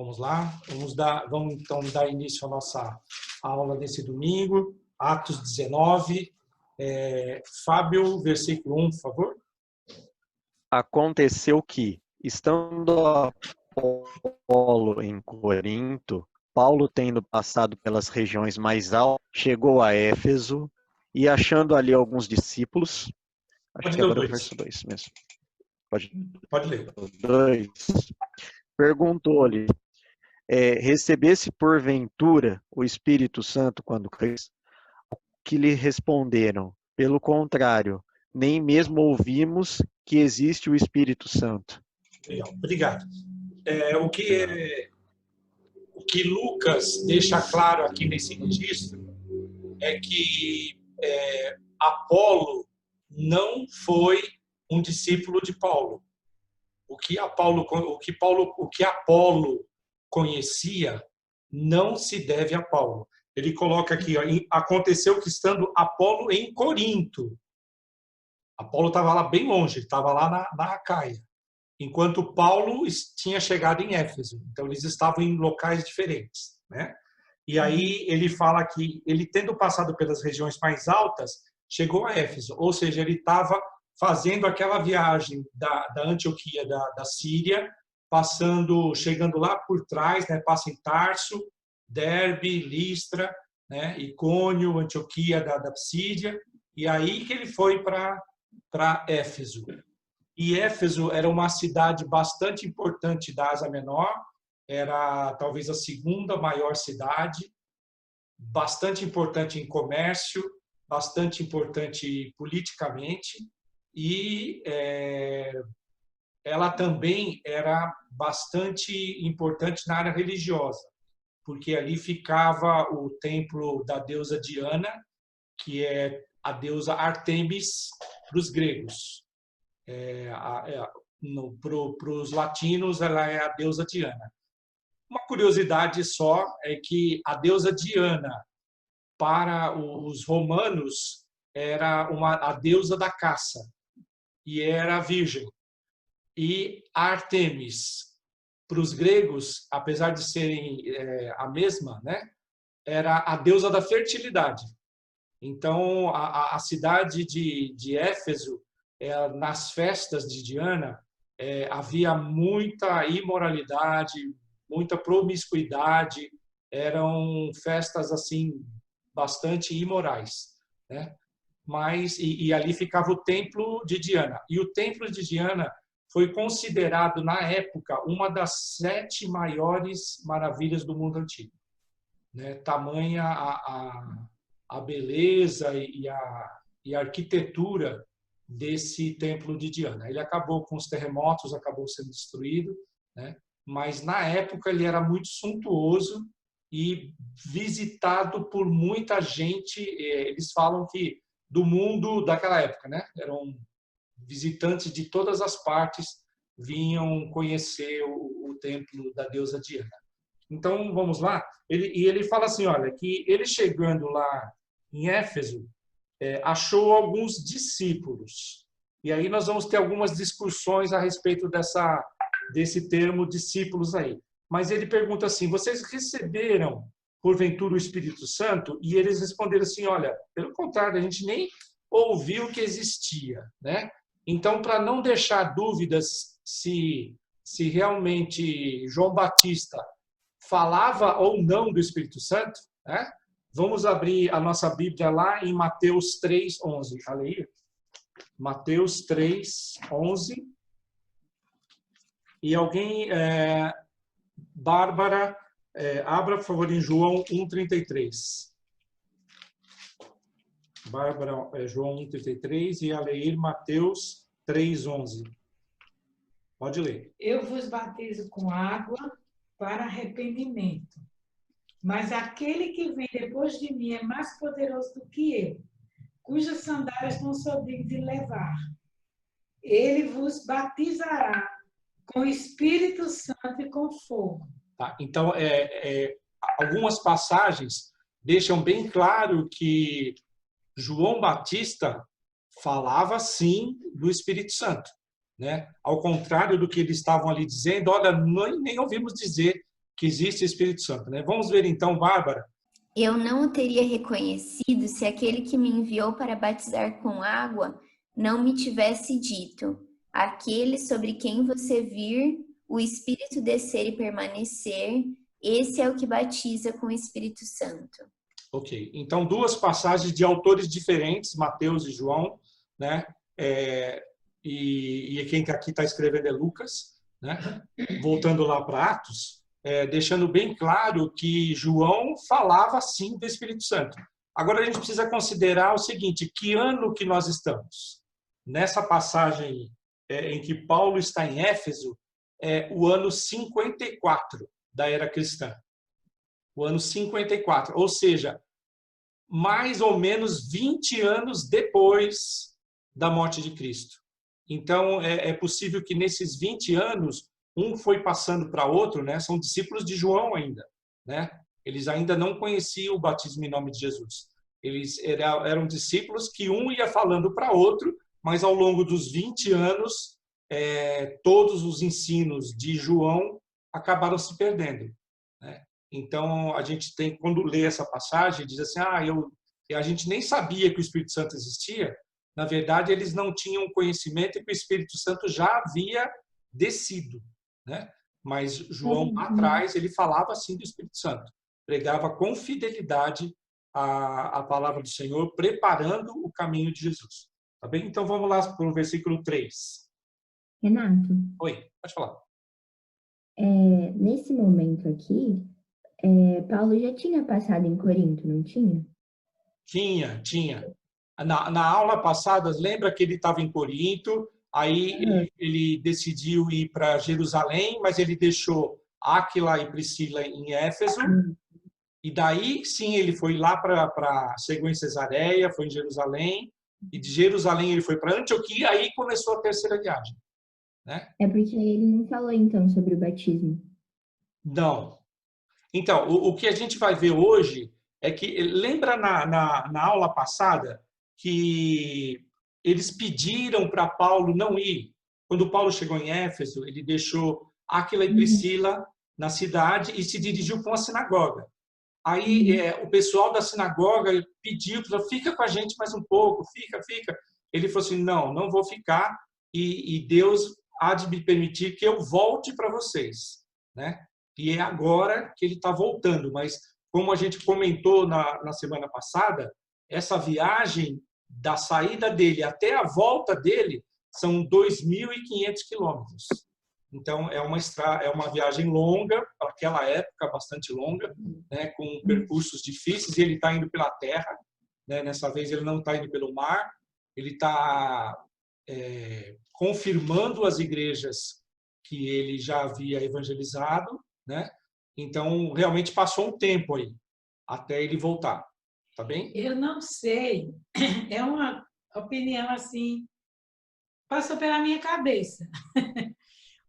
vamos lá. Vamos então dar início à nossa aula desse domingo, Atos 19. Fábio, versículo 1, por favor. Aconteceu que, estando Apolo em Corinto, Paulo, tendo passado pelas regiões mais altas, chegou a Éfeso e, achando ali alguns discípulos, acho que agora é o verso 2 mesmo. Pode ler. 2. Perguntou-lhe, recebesse porventura o Espírito Santo quando crês? Que lhe responderam, pelo contrário, nem mesmo ouvimos que existe o Espírito Santo. Legal, obrigado. O que Lucas deixa claro aqui nesse registro é que Apolo não foi um discípulo de Paulo. O que Apolo conhecia não se deve a Paulo. Ele coloca aqui, ó, aconteceu que estando Apolo em Corinto. Apolo estava lá bem longe, ele estava lá na Acaia, enquanto Paulo tinha chegado em Éfeso. Então, eles estavam em locais diferentes, né? E aí ele fala que ele, tendo passado pelas regiões mais altas, chegou a Éfeso, ou seja, ele estava fazendo aquela viagem da Antioquia, da Síria, chegando lá por trás, né? Passa em Tarso, Derbe, Listra, né? Icônio, Antioquia da Síria, e aí que ele foi para Éfeso. E Éfeso era uma cidade bastante importante da Ásia Menor, era talvez a segunda maior cidade, bastante importante em comércio, bastante importante politicamente, e ela também era bastante importante na área religiosa, porque ali ficava o templo da deusa Diana, que é a deusa Ártemis para os gregos. Para os latinos, ela é a deusa Diana. Uma curiosidade só é que a deusa Diana, para os romanos, era a deusa da caça e era virgem. E Ártemis, para os gregos, apesar de serem a mesma, né, era a deusa da fertilidade. Então, a cidade de Éfeso, nas festas de Diana, havia muita imoralidade, muita promiscuidade, eram festas assim bastante imorais, né? Mas e ali ficava o templo de Diana. E o templo de Diana foi considerado na época uma das 7 maiores maravilhas do mundo antigo, né? Tamanha a beleza e a arquitetura desse templo de Diana. Ele acabou com os terremotos, acabou sendo destruído, né? Mas na época ele era muito suntuoso e visitado por muita gente. Eles falam que do mundo daquela época, né? Eram visitantes de todas as partes vinham conhecer o templo da deusa Diana. Então vamos lá. Ele fala assim, olha, que ele chegando lá em Éfeso, achou alguns discípulos. E aí nós vamos ter algumas discussões a respeito desse termo discípulos aí. Mas ele pergunta assim, vocês receberam, porventura, o Espírito Santo? E eles responderam assim, olha, pelo contrário, a gente nem ouviu que existia, né? Então, para não deixar dúvidas se realmente João Batista falava ou não do Espírito Santo, né? Vamos abrir a nossa Bíblia lá em Mateus 3:11. Olha aí. Mateus 3:11. E alguém, Bárbara, abra, por favor, em João 1:33. Bárbara, João 1:33 e Aleir, Mateus 3:11. Pode ler. Eu vos batizo com água para arrependimento. Mas aquele que vem depois de mim é mais poderoso do que eu, cujas sandálias não sou digno de levar. Ele vos batizará com Espírito Santo e com fogo. Tá, então, algumas passagens deixam bem claro que João Batista falava, sim, do Espírito Santo, né? Ao contrário do que eles estavam ali dizendo, olha, nem ouvimos dizer que existe Espírito Santo, né? Vamos ver então, Bárbara. Eu não o teria reconhecido se aquele que me enviou para batizar com água não me tivesse dito: aquele sobre quem você vir o Espírito descer e permanecer, esse é o que batiza com o Espírito Santo. Ok, então duas passagens de autores diferentes, Mateus e João, né? E quem aqui está escrevendo é Lucas, né? Voltando lá para Atos, deixando bem claro que João falava sim do Espírito Santo. Agora a gente precisa considerar o seguinte: que ano que nós estamos? Nessa passagem em que Paulo está em Éfeso, é o ano 54 da era cristã. O ano 54, ou seja, mais ou menos 20 anos depois da morte de Cristo. Então, é possível que nesses 20 anos, um foi passando para outro, né? São discípulos de João ainda, né? Eles ainda não conheciam o batismo em nome de Jesus. Eles eram discípulos que um ia falando para outro, mas ao longo dos 20 anos, todos os ensinos de João acabaram se perdendo, né? Então, a gente tem, quando lê essa passagem, diz assim, a gente nem sabia que o Espírito Santo existia. Na verdade, eles não tinham conhecimento que o Espírito Santo já havia descido, né? Mas João, lá atrás, ele falava assim do Espírito Santo. Pregava com fidelidade a palavra do Senhor, preparando o caminho de Jesus. Tá bem? Então, vamos lá para o versículo 3. Renato. Oi, pode falar. Nesse momento aqui, Paulo já tinha passado em Corinto, não tinha? Tinha. Na aula passada, lembra que ele estava em Corinto, aí ele decidiu ir para Jerusalém, mas ele deixou Áquila e Priscila em Éfeso, e daí sim ele foi lá chegou em Cesareia, foi em Jerusalém, e de Jerusalém ele foi para Antioquia, aí começou a terceira viagem, né? É porque ele não falou então sobre o batismo. Não. Então, o que a gente vai ver hoje é que, lembra na aula passada que eles pediram para Paulo não ir? Quando Paulo chegou em Éfeso, ele deixou Áquila e Priscila na cidade e se dirigiu para uma sinagoga. Aí o pessoal da sinagoga pediu, fica com a gente mais um pouco, fica. Ele falou assim, não vou ficar e Deus há de me permitir que eu volte para vocês, né? E é agora que ele está voltando, mas como a gente comentou na semana passada, essa viagem da saída dele até a volta dele são 2.500 quilômetros. Então, é uma viagem longa, para aquela época, bastante longa, né, com percursos difíceis, e ele está indo pela terra, né? Nessa vez ele não está indo pelo mar, ele está confirmando as igrejas que ele já havia evangelizado, né? Então, realmente passou um tempo aí, até ele voltar. Tá bem? Eu não sei, é uma opinião assim, passou pela minha cabeça.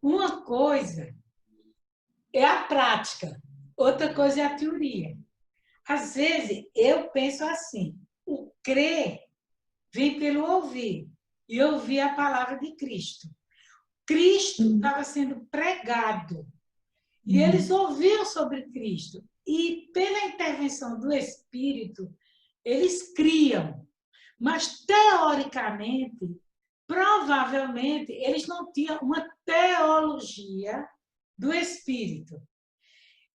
Uma coisa é a prática, outra coisa é a teoria. Às vezes, eu penso assim, o crer vem pelo ouvir, e ouvir a palavra de Cristo. Cristo estava sendo pregado, e eles ouviram sobre Cristo. E pela intervenção do Espírito, eles criam. Mas, teoricamente, provavelmente, eles não tinham uma teologia do Espírito.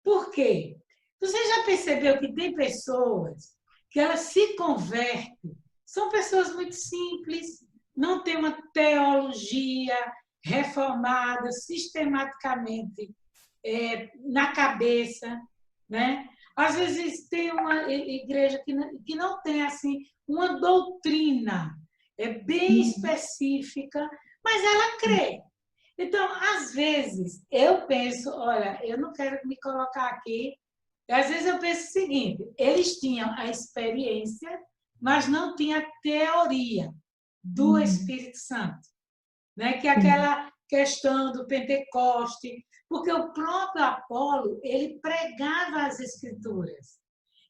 Por quê? Você já percebeu que tem pessoas que elas se convertem, são pessoas muito simples, não têm uma teologia reformada, sistematicamente na cabeça, né? Às vezes tem uma igreja que não tem assim uma doutrina bem específica, mas ela crê. Então, às vezes, eu penso, olha, eu não quero me colocar aqui, às vezes eu penso o seguinte, eles tinham a experiência, mas não tinham a teoria do Espírito Santo, né? Que é aquela questão do Pentecoste, porque o próprio Apolo, ele pregava as Escrituras.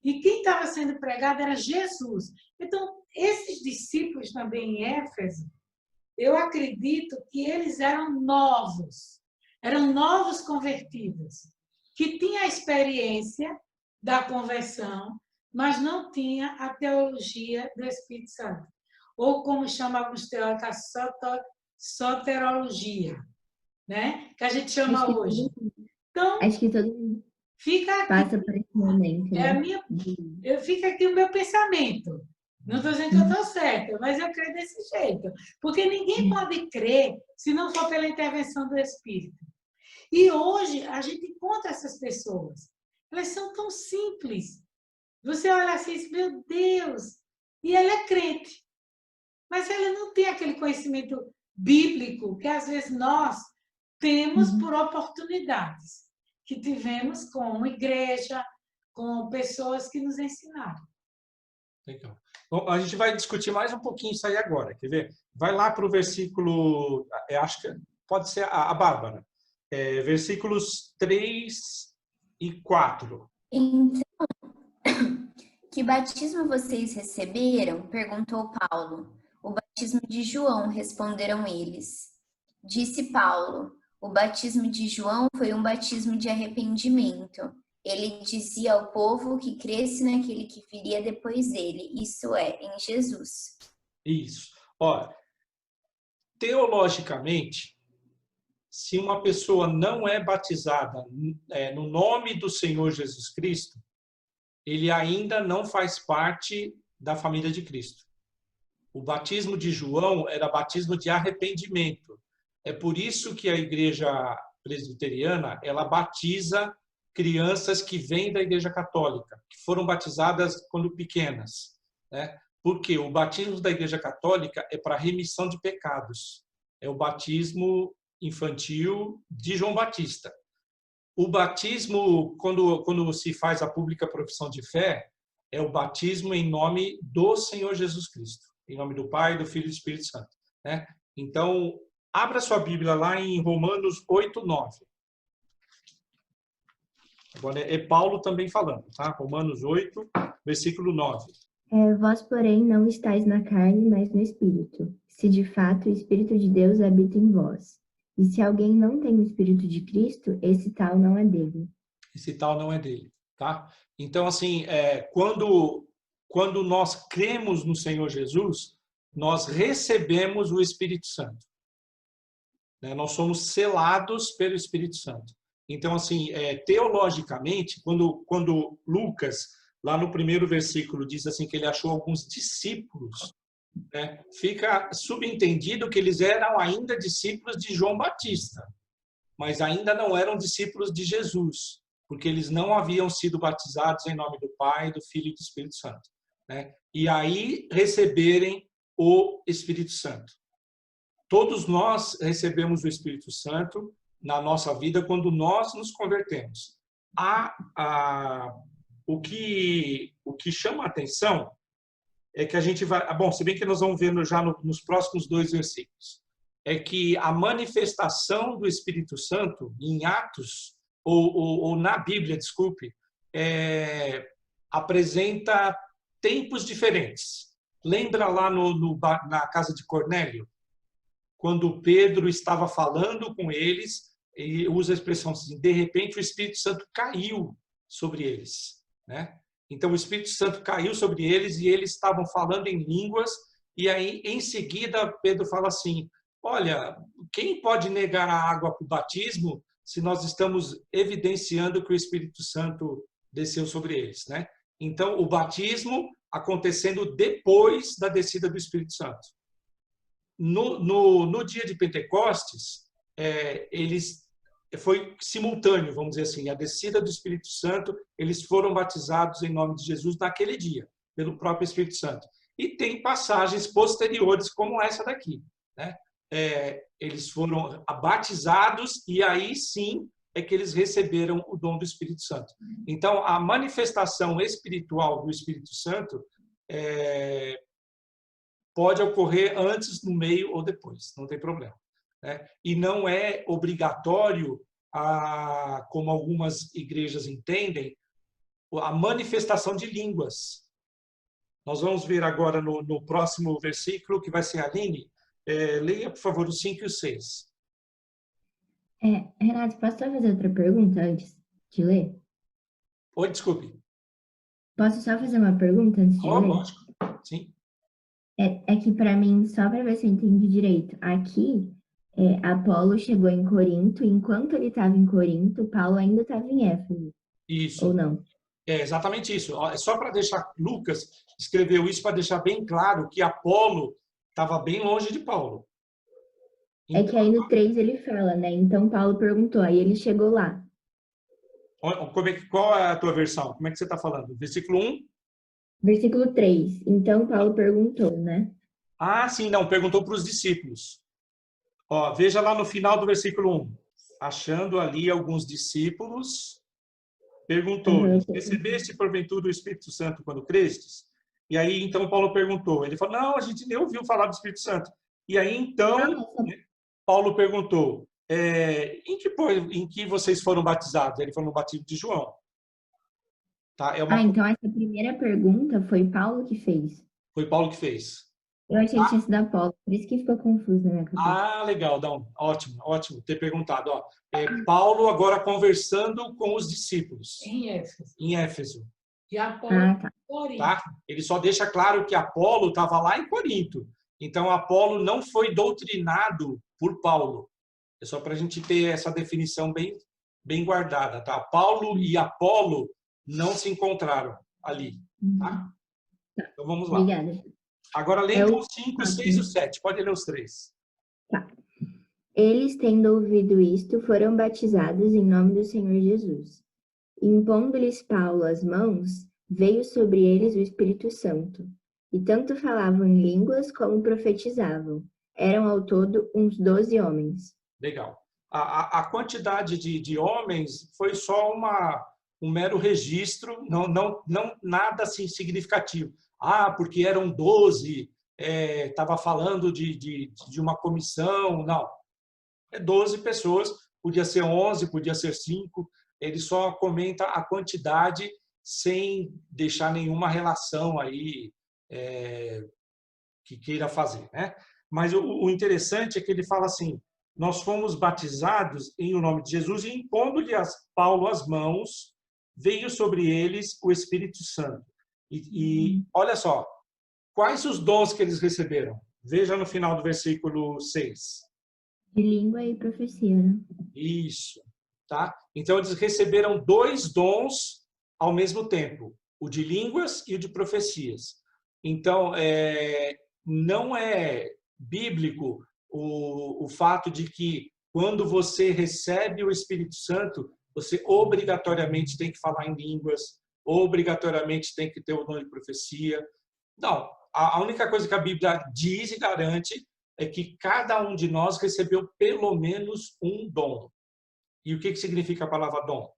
E quem estava sendo pregado era Jesus. Então, esses discípulos também em Éfeso, eu acredito que eles eram novos convertidos. que tinha a experiência da conversão, mas não tinha a teologia do Espírito Santo. Ou como chama alguns teólogos, a soterologia, né? Que a gente chama hoje. Então, Acho que todo mundo fica aqui, passa por esse momento, né? fica aqui o meu pensamento. Não estou dizendo que eu estou certa, mas eu creio desse jeito. Porque ninguém pode crer se não for pela intervenção do Espírito. E hoje a gente encontra essas pessoas. Elas são tão simples. Você olha assim e diz, meu Deus, e ela é crente. Mas ela não tem aquele conhecimento bíblico que às vezes nós temos por oportunidades que tivemos como igreja, com pessoas que nos ensinaram. Legal. Bom, a gente vai discutir mais um pouquinho isso aí agora, quer ver? Vai lá para o versículo, acho que pode ser a Bárbara, versículos 3 e 4. Então, que batismo vocês receberam? Perguntou Paulo. O batismo de João, responderam eles. Disse Paulo, o batismo de João foi um batismo de arrependimento. Ele dizia ao povo que cresce naquele que viria depois dele, isso é, em Jesus. Isso. Olha, teologicamente, se uma pessoa não é batizada no nome do Senhor Jesus Cristo, ele ainda não faz parte da família de Cristo. O batismo de João era batismo de arrependimento. É por isso que a igreja presbiteriana, ela batiza crianças que vêm da igreja católica, que foram batizadas quando pequenas, né? Porque o batismo da igreja católica é para remissão de pecados. É o batismo infantil de João Batista. O batismo, quando se faz a pública profissão de fé, é o batismo em nome do Senhor Jesus Cristo, em nome do Pai, do Filho e do Espírito Santo, né? Então, abra sua Bíblia lá em Romanos 8, 9. Agora é Paulo também falando, tá? Romanos 8, versículo 9. Vós, porém, não estáis na carne, mas no Espírito, se de fato o Espírito de Deus habita em vós. E se alguém não tem o Espírito de Cristo, esse tal não é dele. Esse tal não é dele, tá? Então, assim, quando nós cremos no Senhor Jesus, nós recebemos o Espírito Santo. Né? Nós somos selados pelo Espírito Santo. Então, assim, teologicamente, quando Lucas, lá no primeiro versículo, diz assim que ele achou alguns discípulos, né? Fica subentendido que eles eram ainda discípulos de João Batista, mas ainda não eram discípulos de Jesus, porque eles não haviam sido batizados em nome do Pai, do Filho e do Espírito Santo, né? E aí receberem o Espírito Santo. Todos nós recebemos o Espírito Santo na nossa vida quando nós nos convertemos. O que chama a atenção é que a gente vai... Bom, se bem que nós vamos ver já nos próximos 2 versículos, é que a manifestação do Espírito Santo em Atos, ou na Bíblia, desculpe, apresenta tempos diferentes. Lembra lá na casa de Cornélio? Quando Pedro estava falando com eles, e usa a expressão assim, de repente o Espírito Santo caiu sobre eles, né? Então o Espírito Santo caiu sobre eles e eles estavam falando em línguas, e aí em seguida Pedro fala assim, olha, quem pode negar a água para o batismo se nós estamos evidenciando que o Espírito Santo desceu sobre eles, né? Então o batismo acontecendo depois da descida do Espírito Santo. No dia de Pentecostes, foi simultâneo, vamos dizer assim, a descida do Espírito Santo, eles foram batizados em nome de Jesus naquele dia, pelo próprio Espírito Santo. E tem passagens posteriores, como essa daqui, né? Eles foram batizados e aí sim é que eles receberam o dom do Espírito Santo. Então, a manifestação espiritual do Espírito Santo pode ocorrer antes, no meio ou depois, não tem problema. Né? E não é obrigatório, como algumas igrejas entendem, a manifestação de línguas. Nós vamos ver agora no próximo versículo, que vai ser a Aline. Leia, por favor, os 5 e os 6. Renato, posso só fazer outra pergunta antes? de ler? Oi, desculpe. Posso só fazer uma pergunta antes de Oh, ler? lógico. Sim. É que para mim, só para ver se eu entendi direito, aqui Apolo chegou em Corinto, e enquanto ele estava em Corinto, Paulo ainda estava em Éfeso, ou Isso. não? É exatamente isso. Ó, é só para deixar, Lucas escreveu isso para deixar bem claro que Apolo estava bem longe de Paulo. É que aí no 3 ele fala, né? Então Paulo perguntou, aí ele chegou lá. Qual é a tua versão? Como é que você está falando? Versículo 1? Versículo 3. Então Paulo perguntou, né? Ah, sim, não. Perguntou para os discípulos. Ó, veja lá no final do versículo 1. Achando ali alguns discípulos, perguntou-lhes: recebeste porventura o Espírito Santo quando crestes? E aí, então, Paulo perguntou. Ele falou: não, a gente nem ouviu falar do Espírito Santo. E aí, então, Paulo perguntou: em que vocês foram batizados? Ele falou: no batismo de João. Tá? Então essa primeira pergunta foi Paulo que fez. Foi Paulo que fez. Eu achei que tinha sido Apolo, por isso que ficou confuso na minha cabeça. Ah, legal, Dão. Ótimo, ótimo ter perguntado. Ó, Paulo agora conversando com os discípulos. Em Éfeso. E Apolo Corinto. Tá? Ele só deixa claro que Apolo estava lá em Corinto. Então, Apolo não foi doutrinado por Paulo. É só para a gente ter essa definição bem guardada. Tá? Paulo e Apolo não se encontraram ali. Tá? Então, vamos lá. Obrigada. Agora, lê então os 5, 6 e 7. Pode ler os 3. Tá. Eles, tendo ouvido isto, foram batizados em nome do Senhor Jesus. Impondo-lhes Paulo as mãos, veio sobre eles o Espírito Santo. E tanto falavam em línguas como profetizavam. Eram ao todo uns 12 homens. Legal. A quantidade de homens foi só um mero registro, não nada assim significativo. Porque eram 12, estava falando de uma comissão. Não. 12 pessoas, podia ser 11, podia ser 5. Ele só comenta a quantidade sem deixar nenhuma relação aí que queira fazer, né? Mas o interessante é que ele fala assim: nós fomos batizados em o nome de Jesus e impondo-lhe Paulo as mãos, veio sobre eles o Espírito Santo. E olha só, quais os dons que eles receberam? Veja no final do versículo 6. De língua e profecia, né? Isso, tá? Então eles receberam 2 dons ao mesmo tempo, o de línguas e o de profecias. Então, não é bíblico o fato de que quando você recebe o Espírito Santo, você obrigatoriamente tem que falar em línguas, obrigatoriamente tem que ter o dom de profecia. Não, a única coisa que a Bíblia diz e garante é que cada um de nós recebeu pelo menos um dom. E o que significa a palavra dom?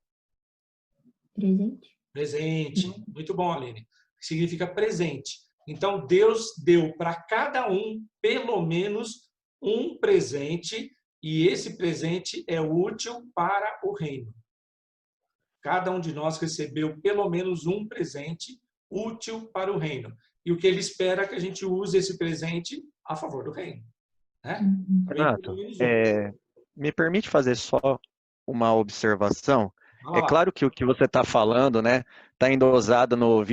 Presente. Presente. Muito bom, Aline. Significa presente. Então, Deus deu para cada um pelo menos um presente, e esse presente é útil para o reino. Cada um de nós recebeu pelo menos um presente útil para o reino. E o que ele espera é que a gente use esse presente a favor do reino. Né? Renato, me permite fazer só uma observação? É claro que o que você está falando, né, está endosado no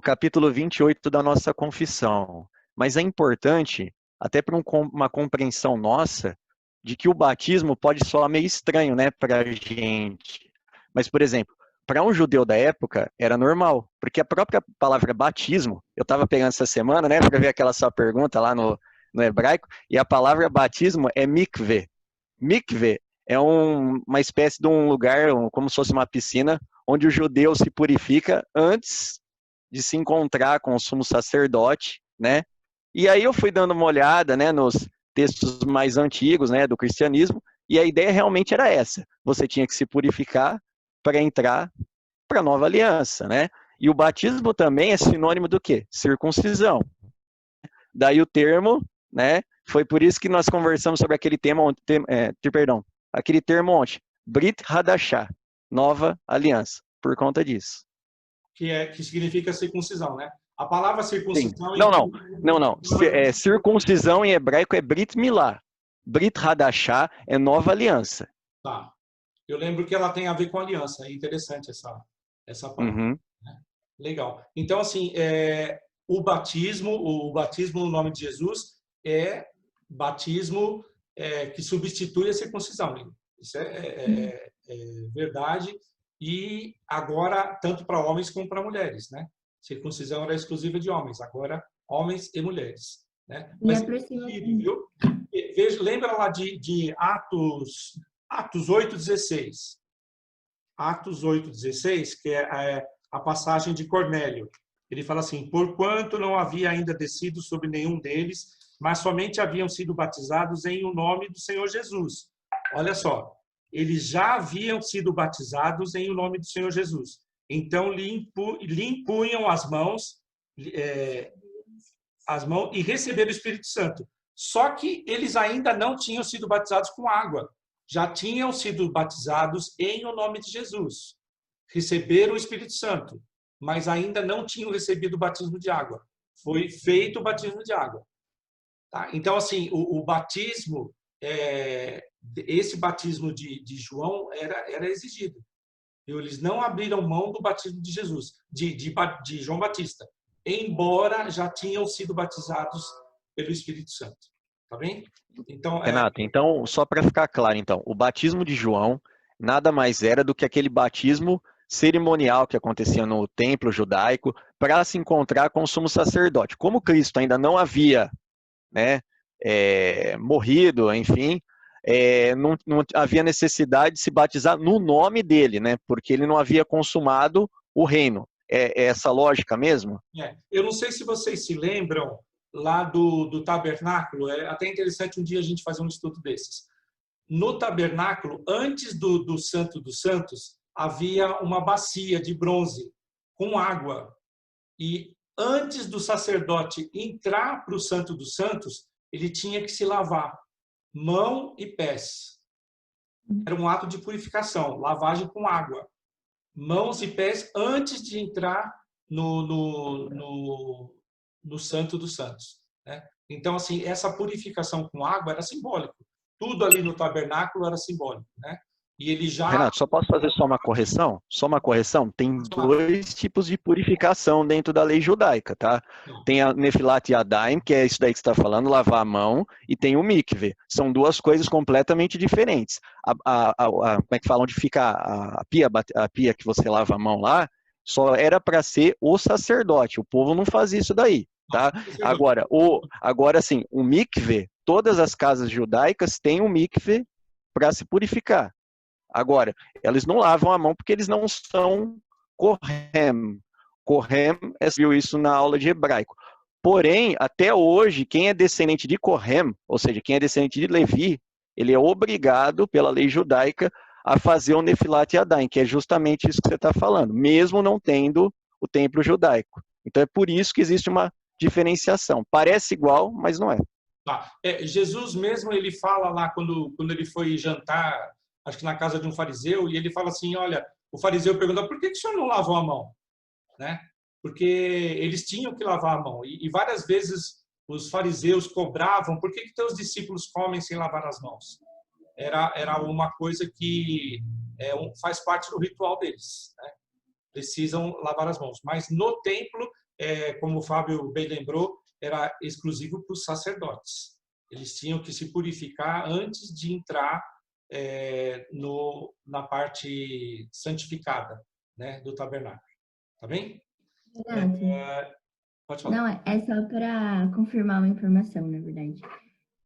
capítulo 28 da nossa confissão. Mas é importante, até para uma compreensão nossa, de que o batismo pode soar meio estranho, né, para a gente. Mas, por exemplo, para um judeu da época, era normal, porque a própria palavra batismo, eu estava pegando essa semana, né, para ver aquela sua pergunta lá no hebraico, e a palavra batismo é mikveh. Mikveh é uma espécie de um lugar, como se fosse uma piscina, onde o judeu se purifica antes de se encontrar com o sumo sacerdote, né? E aí eu fui dando uma olhada, né, nos textos mais antigos, né, do cristianismo, e a ideia realmente era essa: você tinha que se purificar para entrar para a nova aliança, né? E o batismo também é sinônimo do quê? Circuncisão. Daí o termo, né? Foi por isso que nós conversamos sobre aquele aquele termo ontem, Brit Hadashah, nova aliança, por conta disso. Que significa circuncisão, né? A palavra circuncisão... Não. Circuncisão em hebraico é Brit Milá. Brit Hadashah é nova aliança. Tá. Eu lembro que ela tem a ver com aliança. É interessante essa parte. Uhum. Né? Legal. Então, assim, o batismo no nome de Jesus é batismo que substitui a circuncisão. Isso é verdade. E agora, tanto para homens como para mulheres, né? Circuncisão era exclusiva de homens, agora homens e mulheres. Né? E Mas, aproxima. viu? Veja, lembra lá de Atos 8,16. Atos 8,16, que é a passagem de Cornélio. Ele fala assim: porquanto não havia ainda descido sobre nenhum deles, mas somente haviam sido batizados em o nome do Senhor Jesus. Olha só, eles já haviam sido batizados em o nome do Senhor Jesus. Então lhe impunham as mãos e receberam o Espírito Santo. Só que eles ainda não tinham sido batizados com água. Já tinham sido batizados em o nome de Jesus. Receberam o Espírito Santo, mas ainda não tinham recebido o batismo de água. Foi feito o batismo de água. Tá? Então, assim, o batismo, esse batismo de João era exigido. Eles não abriram mão do batismo de Jesus, de João Batista, embora já tinham sido batizados pelo Espírito Santo. Tá bem? Então, Renato, então, só para ficar claro, então, o batismo de João nada mais era do que aquele batismo cerimonial que acontecia no templo judaico para se encontrar com o sumo sacerdote. Como Cristo ainda não havia, né, morrido, enfim, não havia necessidade de se batizar no nome dele, né, porque ele não havia consumado o reino. É essa lógica mesmo? Eu não sei se vocês se lembram lá do tabernáculo, é até interessante um dia a gente fazer um estudo desses. No tabernáculo, antes do Santo dos Santos, havia uma bacia de bronze com água. E antes do sacerdote entrar para o Santo dos Santos, ele tinha que se lavar mão e pés. Era um ato de purificação, lavagem com água. Mãos e pés antes de entrar no Santo dos Santos. Né? Então, assim, essa purificação com água era simbólico. Tudo ali no tabernáculo era simbólico. Né? E ele já... Renato, só posso fazer só uma correção? Só uma correção? Tem dois tipos de purificação dentro da lei judaica, tá? Tem a Nefilat Yadayim, que é isso daí que você está falando, lavar a mão, e tem o mikve. São duas coisas completamente diferentes. Como é que fala? Onde fica a pia que você lava a mão lá, só era para ser o sacerdote. O povo não faz isso daí, tá? Agora sim, o mikve, todas as casas judaicas têm um mikve para se purificar. Agora, eles não lavam a mão porque eles não são Kohen. Kohen, viu isso na aula de hebraico. Porém, até hoje, quem é descendente de Kohen, ou seja, quem é descendente de Levi, ele é obrigado pela lei judaica a fazer o Nefilat Yadayim, que é justamente isso que você está falando, mesmo não tendo o templo judaico. Então é por isso que existe uma diferenciação. Parece igual, mas não é. Tá. Jesus mesmo, ele fala lá quando ele foi jantar, acho que na casa de um fariseu, e ele fala assim, olha, o fariseu pergunta, por que o senhor não lavou a mão? Né? Porque eles tinham que lavar a mão. E várias vezes os fariseus cobravam, por que teus discípulos comem sem lavar as mãos? Era uma coisa que faz parte do ritual deles. Né? Precisam lavar as mãos. Mas no templo, como o Fábio bem lembrou, era exclusivo para os sacerdotes. Eles tinham que se purificar antes de entrar na parte santificada, né, do tabernáculo. Tá bem? Pode falar. Não, é só para confirmar uma informação, na verdade.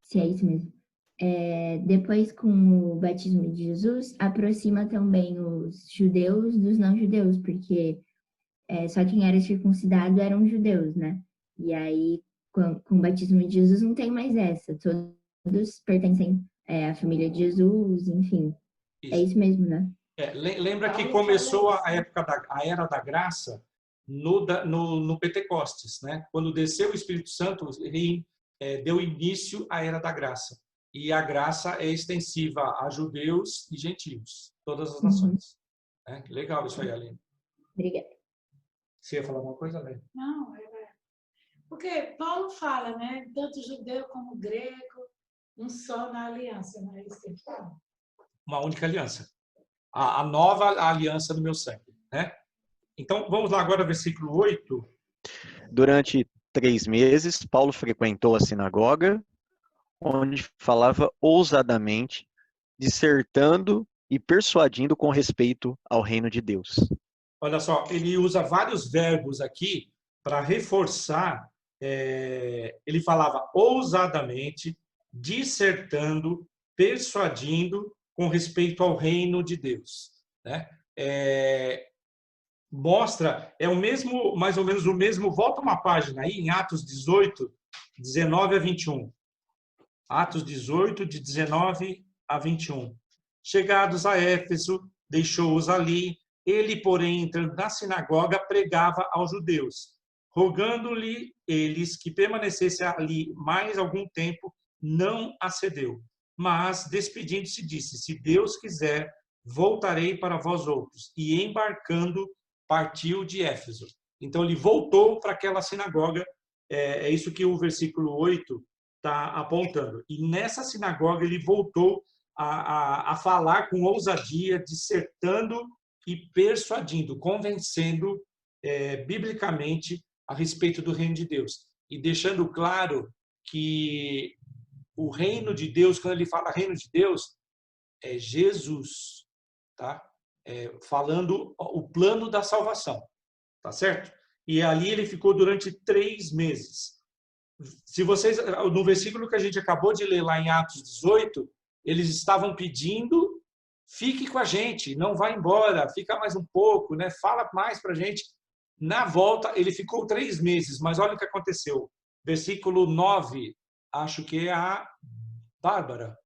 Se é isso mesmo. Depois, com o batismo de Jesus, aproxima também os judeus dos não-judeus, porque só quem era circuncidado eram judeus, né? E aí, com o batismo de Jesus, não tem mais essa. Todos pertencem à família de Jesus, enfim. Isso. É isso mesmo, né? Lembra que começou a Era da Graça no Pentecostes, né? Quando desceu o Espírito Santo, ele deu início à Era da Graça. E a graça é extensiva a judeus e gentios, todas as nações. Legal isso aí, Aline. Obrigada. Você ia falar alguma coisa, Aline? Não, porque Paulo fala, né? Tanto judeu como grego, um só na aliança, não é isso que ele fala? Uma única aliança. a nova aliança do meu sangue, né? Então, vamos lá agora, versículo 8. Durante 3 meses, Paulo frequentou a sinagoga, onde falava ousadamente, dissertando e persuadindo com respeito ao reino de Deus. Olha só, ele usa vários verbos aqui para reforçar. Ele falava ousadamente, dissertando, persuadindo com respeito ao reino de Deus, né? Mostra, é o mesmo, mais ou menos o mesmo, volta uma página aí, em Atos 18, 19 a 21. Atos 18, de 19 a 21. Chegados a Éfeso, deixou-os ali. Ele, porém, entrando na sinagoga, pregava aos judeus, rogando-lhe eles que permanecesse ali mais algum tempo, não acedeu. Mas, despedindo-se, disse: se Deus quiser, voltarei para vós outros. E embarcando, partiu de Éfeso. Então, ele voltou para aquela sinagoga. É isso que o versículo 8 está apontando. E nessa sinagoga ele voltou a falar com ousadia, dissertando e persuadindo, convencendo biblicamente a respeito do reino de Deus. E deixando claro que o reino de Deus, quando ele fala reino de Deus, é Jesus, tá? Falando o plano da salvação, tá certo? E ali ele ficou durante 3 meses. Se vocês, no versículo que a gente acabou de ler lá em Atos 18, eles estavam pedindo: fique com a gente, não vá embora, fica mais um pouco, né? Fala mais para a gente. Na volta, ele ficou 3 meses, mas olha o que aconteceu. Versículo 9, acho que é a Bárbara.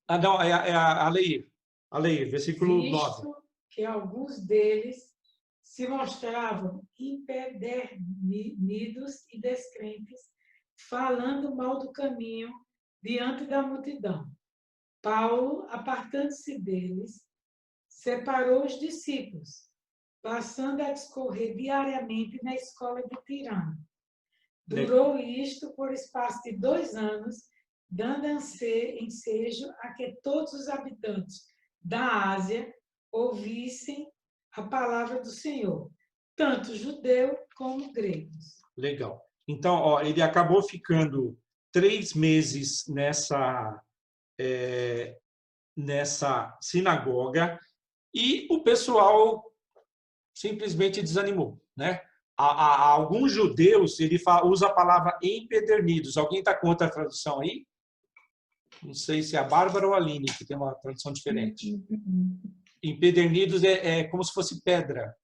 Ah, não, é a Leir. A Leir, versículo 9. Visto que alguns deles se mostravam empedernidos e descrentes, falando mal do caminho diante da multidão. Paulo, apartando-se deles, separou os discípulos, passando a discorrer diariamente na escola de Tirano. Durou isto por espaço de 2 anos, dando ensejo a que todos os habitantes da Ásia ouvissem a palavra do Senhor, tanto judeu como gregos. Legal. Então, ó, ele acabou ficando 3 meses nessa sinagoga e o pessoal simplesmente desanimou, né? Alguns judeus, ele usa a palavra empedernidos. Alguém está com outra tradução aí? Não sei se é a Bárbara ou a Aline, que tem uma tradução diferente. Empedernidos é como se fosse pedra,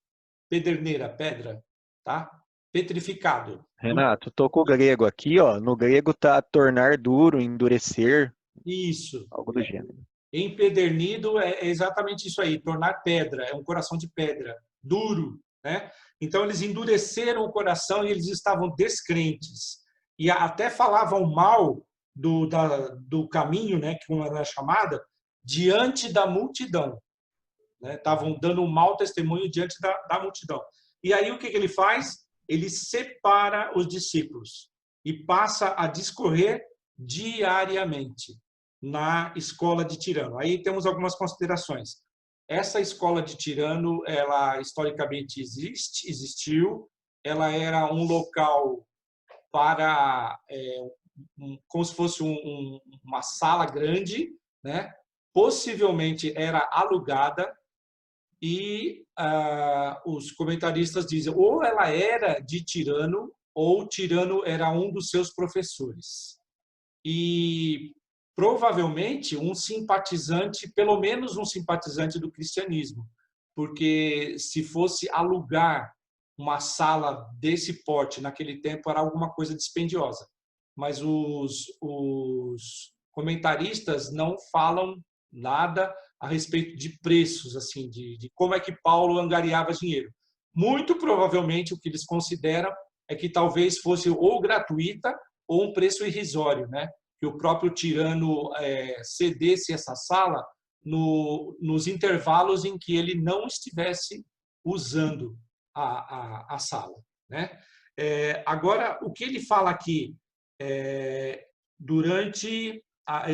pederneira, pedra, tá? Petrificado. Renato, tô com o grego aqui, ó. No grego tá tornar duro, endurecer. Isso. Algo do gênero. Empedernido é exatamente isso aí, tornar pedra, é um coração de pedra, duro, né? Então eles endureceram o coração e eles estavam descrentes. E até falavam mal do caminho, né, que uma era chamada, diante da multidão. Né? Estavam dando um mau testemunho diante da multidão. E aí o que ele faz? Ele separa os discípulos e passa a discorrer diariamente na escola de Tirano. Aí temos algumas considerações. Essa escola de Tirano, ela historicamente existiu, ela era um local para como se fosse uma sala grande, né? Possivelmente era alugada e os comentaristas dizem ou ela era de Tirano ou Tirano era um dos seus professores. E provavelmente um simpatizante, pelo menos um simpatizante do cristianismo, porque se fosse alugar uma sala desse porte naquele tempo era alguma coisa dispendiosa. Mas os comentaristas não falam nada a respeito de preços, assim, de como é que Paulo angariava dinheiro. Muito provavelmente o que eles consideram é que talvez fosse ou gratuita ou um preço irrisório, né? Que o próprio Tirano cedesse essa sala nos intervalos em que ele não estivesse usando a sala, né? Agora, o que ele fala aqui, durante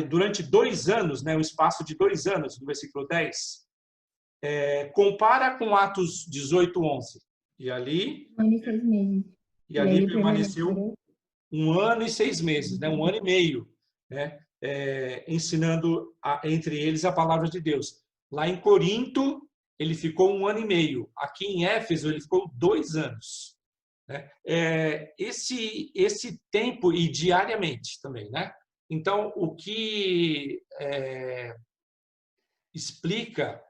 durante 2 anos, né, um espaço de 2 anos, no versículo 10, compara com Atos 18:11. E ali, 1 ano e 6 meses. e ali ele permaneceu 1 ano e 6 meses, né, 1 ano e meio, né, ensinando entre eles a palavra de Deus. Lá em Corinto, ele ficou 1 ano e meio. Aqui em Éfeso, ele ficou 2 anos. Né? Esse tempo, e diariamente também, né? Então, o que explica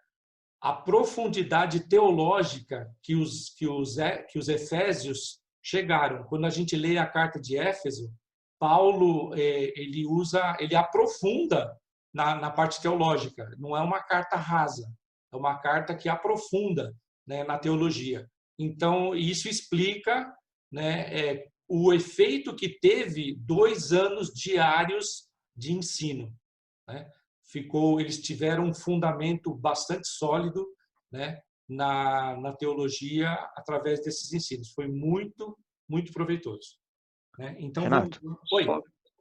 a profundidade teológica que os efésios chegaram. Quando a gente lê a carta de Éfeso, Paulo ele aprofunda na parte teológica. Não é uma carta rasa, é uma carta que aprofunda, né, na teologia. Então, isso explica, né, o efeito que teve 2 anos diários de ensino. Né? Eles tiveram um fundamento bastante sólido, né, na teologia através desses ensinos. Foi muito, muito proveitoso. Né? Então, Renato, Oi.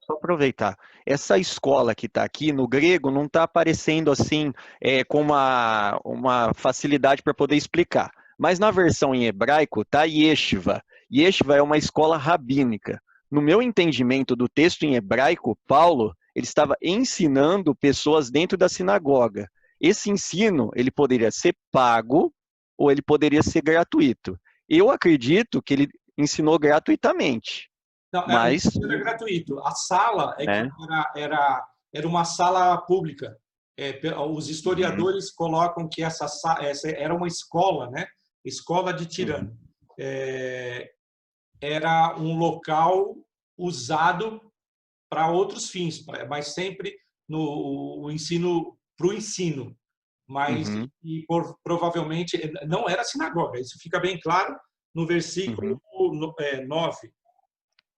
Só aproveitar. Essa escola que está aqui, no grego, não está aparecendo assim com uma facilidade para poder explicar. Mas na versão em hebraico está Yeshiva. Yeshiva é uma escola rabínica. No meu entendimento do texto em hebraico, Paulo ele estava ensinando pessoas dentro da sinagoga. Esse ensino ele poderia ser pago ou ele poderia ser gratuito. Eu acredito que ele ensinou gratuitamente. Não, Mas era gratuito. A sala que era uma sala pública. Os historiadores colocam que essa era uma escola, né? Escola de Tirano. Era um local usado para outros fins, mas sempre no ensino, para o ensino. Mas provavelmente não era sinagoga. Isso fica bem claro no versículo 9.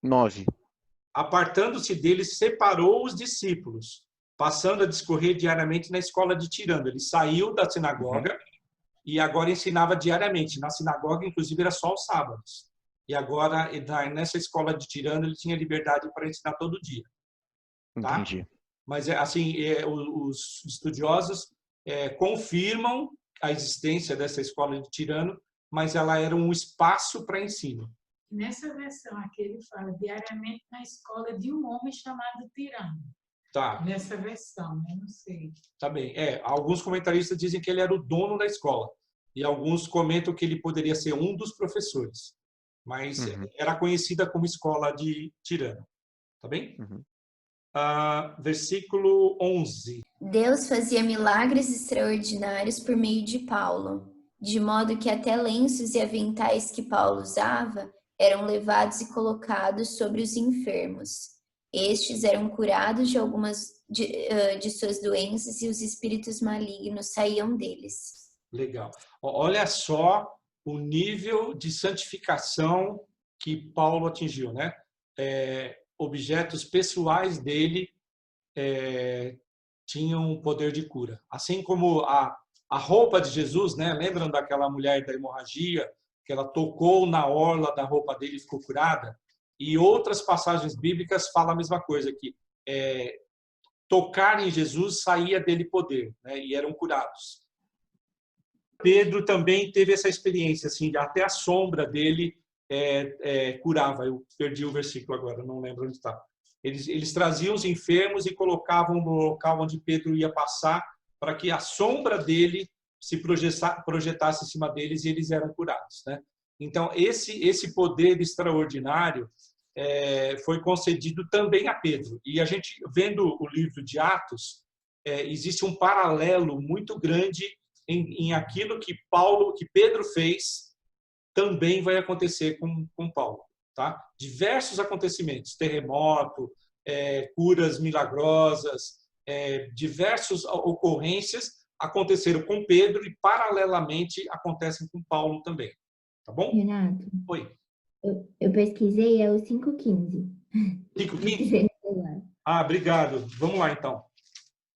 9. Apartando-se deles, separou os discípulos, passando a discorrer diariamente na escola de Tirano. Ele saiu da sinagoga e agora ensinava diariamente. Na sinagoga, inclusive, era só os sábados. E agora, nessa escola de Tirano, ele tinha liberdade para ensinar todo dia. Tá? Entendi. Mas, assim, os estudiosos confirmam a existência dessa escola de Tirano, mas ela era um espaço para ensino. Nessa versão aqui ele fala diariamente na escola de um homem chamado Tirano. Tá. Nessa versão, eu não sei. Tá bem. Alguns comentaristas dizem que ele era o dono da escola. E alguns comentam que ele poderia ser um dos professores. Mas era conhecida como escola de Tirano. Tá bem? Versículo 11. Deus fazia milagres extraordinários por meio de Paulo, de modo que até lenços e aventais que Paulo usava eram levados e colocados sobre os enfermos. Estes eram curados de algumas de suas doenças e os espíritos malignos saíam deles. Legal. Olha só o nível de santificação que Paulo atingiu, né? Objetos pessoais dele tinham poder de cura. Assim como a roupa de Jesus, né? Lembram daquela mulher da hemorragia, que ela tocou na orla da roupa dele e ficou curada? E outras passagens bíblicas falam a mesma coisa, que tocar em Jesus saía dele poder, né? E eram curados. Pedro também teve essa experiência, assim, até a sombra dele curava. Eu perdi o versículo agora, não lembro onde está. Eles traziam os enfermos e colocavam no local onde Pedro ia passar, para que a sombra dele se projetasse em cima deles e eles eram curados, né? Então, esse poder extraordinário foi concedido também a Pedro. E a gente, vendo o livro de Atos, existe um paralelo muito grande em aquilo que Pedro fez, também vai acontecer com Paulo. Tá? Diversos acontecimentos, terremoto, curas milagrosas, diversas ocorrências aconteceram com Pedro e, paralelamente, acontecem com Paulo também. Tá bom? Renato. Oi. Eu pesquisei, é o 5:15. 5:15? Obrigado. Vamos lá, então.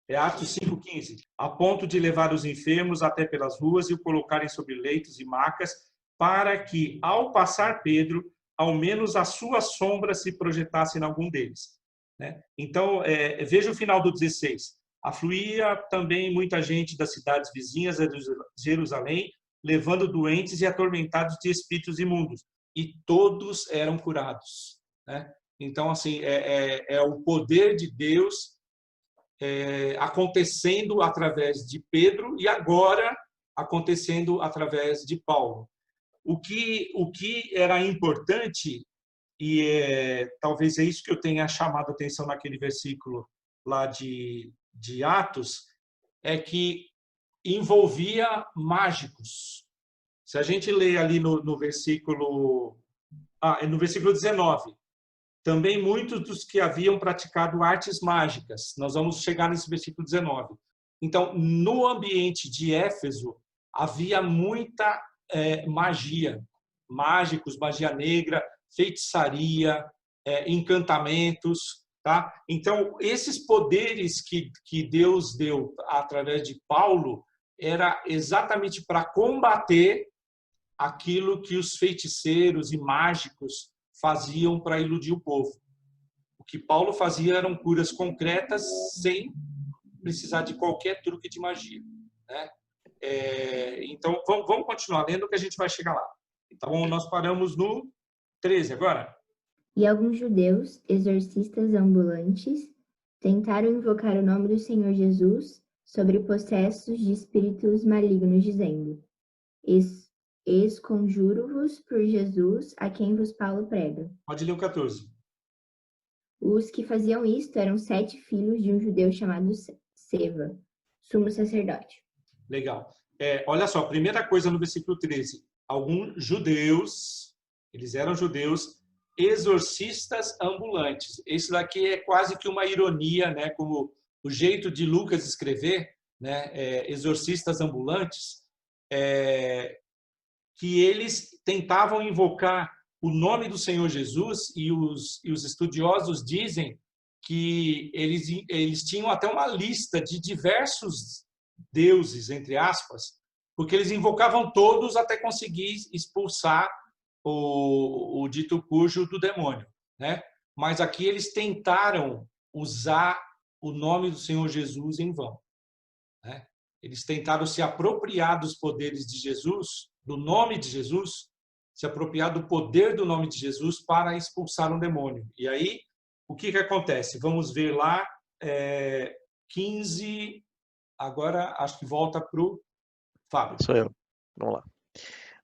Atos 5:15. A ponto de levar os enfermos até pelas ruas e o colocarem sobre leitos e macas, para que, ao passar Pedro, ao menos a sua sombra se projetasse em algum deles. né? Então, veja o final do 16. Afluía também muita gente das cidades vizinhas a Jerusalém, levando doentes e atormentados de espíritos imundos, e todos eram curados, né? Então, assim, é o poder de Deus acontecendo através de Pedro e agora acontecendo através de Paulo. O que era importante, e talvez é isso que eu tenha chamado a atenção naquele versículo lá de Atos, é que envolvia mágicos. Se a gente lê ali no versículo 19, também muitos dos que haviam praticado artes mágicas. Nós vamos chegar nesse versículo 19. Então, no ambiente de Éfeso, havia muita magia, mágicos, magia negra, feitiçaria, encantamentos, tá? Então, esses poderes que Deus deu através de Paulo era exatamente para combater aquilo que os feiticeiros e mágicos faziam para iludir o povo. O que Paulo fazia eram curas concretas sem precisar de qualquer truque de magia, né? Então, vamos continuar lendo que a gente vai chegar lá. Tá bom? Nós paramos no 13 agora. E alguns judeus, exorcistas ambulantes, tentaram invocar o nome do Senhor Jesus sobre possessos de espíritos malignos, dizendo: Esconjuro-vos por Jesus, a quem vos Paulo prega. Pode ler o 14. Os que faziam isto eram 7 filhos de um judeu chamado Seva, sumo sacerdote. Legal. Olha só, primeira coisa no versículo 13. Alguns judeus, eles eram judeus, exorcistas ambulantes. Isso daqui é quase que uma ironia, né? Como o jeito de Lucas escrever, né? Exorcistas ambulantes, que eles tentavam invocar o nome do Senhor Jesus, e os estudiosos dizem que eles tinham até uma lista de diversos deuses, entre aspas, porque eles invocavam todos até conseguir expulsar o dito cujo do demônio, né? Mas aqui eles tentaram usar o nome do Senhor Jesus em vão, né? Eles tentaram se apropriar dos poderes de Jesus, do nome de Jesus, se apropriar do poder do nome de Jesus para expulsar um demônio. E aí, o que acontece? Vamos ver lá, 15, agora acho que volta para o Fábio. Sou eu. Vamos lá.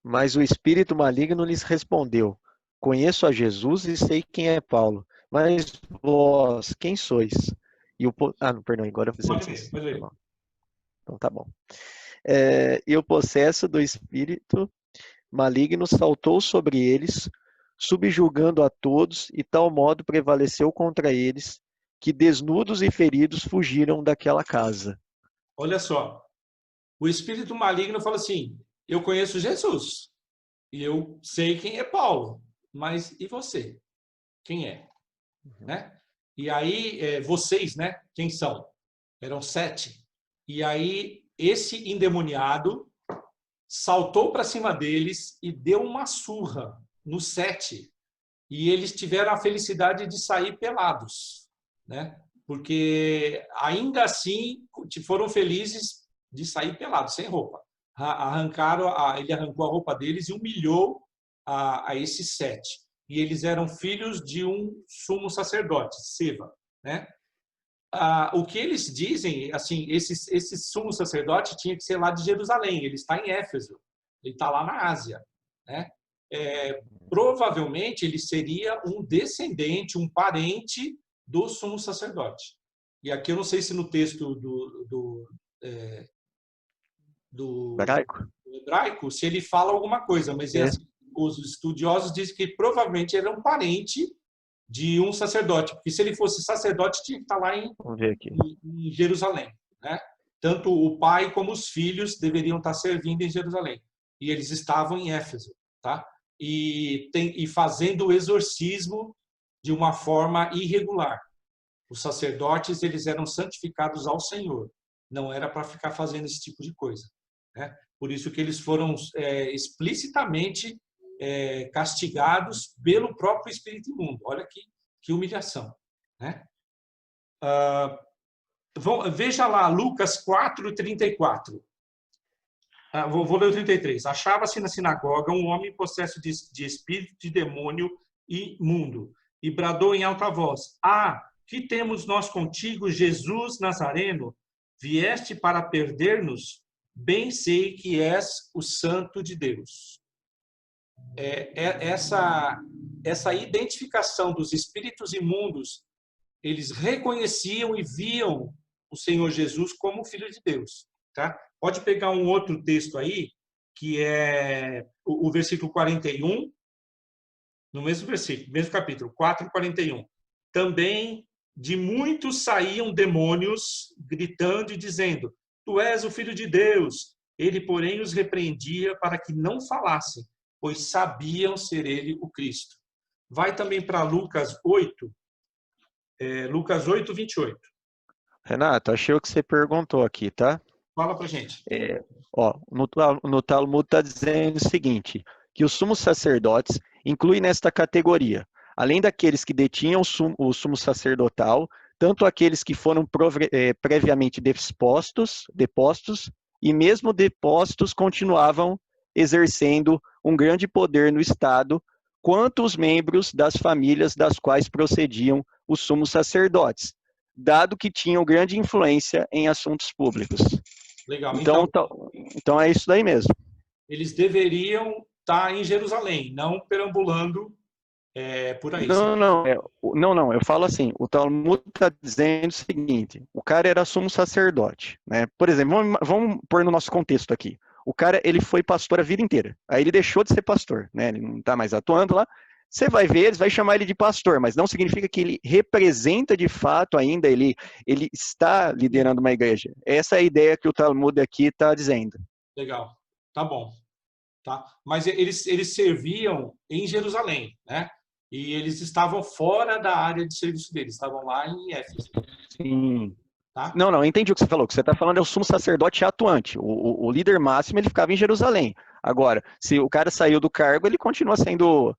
Mas o espírito maligno lhes respondeu: Conheço a Jesus e sei quem é Paulo, mas vós, quem sois? Perdão, agora eu fiz isso. Então tá bom. E o possesso do espírito maligno saltou sobre eles, subjugando a todos, e tal modo prevaleceu contra eles, que desnudos e feridos fugiram daquela casa. Olha só, o espírito maligno fala assim: eu conheço Jesus e eu sei quem é Paulo, mas e você? Quem é? Né? E aí, vocês, né? Quem são? Eram 7. E aí, esse endemoniado saltou para cima deles e deu uma surra nos 7. E eles tiveram a felicidade de sair pelados, né? Porque ainda assim foram felizes de sair pelados, sem roupa. Ele arrancou a roupa deles e humilhou a esses 7. E eles eram filhos de um sumo sacerdote, Seva, né? O que eles dizem, assim, esse sumo sacerdote tinha que ser lá de Jerusalém, ele está em Éfeso, ele está lá na Ásia, né? Provavelmente ele seria um descendente, um parente do sumo sacerdote. E aqui eu não sei se no texto do hebraico se ele fala alguma coisa, mas assim, os estudiosos dizem que provavelmente ele é um parente de um sacerdote, porque se ele fosse sacerdote tinha que estar lá em Jerusalém, né? Tanto o pai como os filhos deveriam estar servindo em Jerusalém, e eles estavam em Éfeso, tá? E fazendo o exorcismo de uma forma irregular. Os sacerdotes, eles eram santificados ao Senhor, não era para ficar fazendo esse tipo de coisa, né? Por isso que eles foram explicitamente castigados pelo próprio espírito imundo. Olha que humilhação, né? Veja lá, Lucas 4:34. Vou ler o 33. Achava-se na sinagoga um homem possesso de espírito de demônio imundo, e bradou em alta voz: que temos nós contigo, Jesus Nazareno? Vieste para perder-nos? Bem sei que és o Santo de Deus. Essa identificação dos espíritos imundos, eles reconheciam e viam o Senhor Jesus como Filho de Deus. Tá? Pode pegar um outro texto aí, que é o versículo 41, no mesmo versículo, mesmo capítulo, 4:41. Também de muitos saíam demônios, gritando e dizendo: Tu és o Filho de Deus. Ele, porém, os repreendia para que não falassem, pois sabiam ser ele o Cristo. Vai também para Lucas 8, Lucas 8:28. Renato, achei o que você perguntou aqui, tá? Fala pra gente. No Talmud está dizendo o seguinte, que os sumos sacerdotes incluem nesta categoria, além daqueles que detinham o sumo sacerdotal, tanto aqueles que foram previamente depostos, e mesmo depostos continuavam exercendo um grande poder no Estado, quanto os membros das famílias das quais procediam os sumos sacerdotes, dado que tinham grande influência em assuntos públicos. Legal. Então é isso daí mesmo. Eles deveriam estar em Jerusalém, não perambulando por aí. Não, eu falo assim, o Talmud está dizendo o seguinte, o cara era sumo sacerdote, né? Por exemplo, vamos pôr no nosso contexto aqui. O cara, ele foi pastor a vida inteira. Aí ele deixou de ser pastor, né? Ele não está mais atuando lá. Você vai ver, eles vão chamar ele de pastor, mas não significa que ele representa de fato ainda, ele está liderando uma igreja. Essa é a ideia que o Talmud aqui está dizendo. Legal, tá bom. Tá? Mas eles serviam em Jerusalém, né? E eles estavam fora da área de serviço deles, estavam lá em Éfeso. Sim. Tá? Não, eu entendi o que você falou. O que você está falando é o sumo sacerdote atuante. O líder máximo, ele ficava em Jerusalém. Agora, se o cara saiu do cargo, ele continua sendo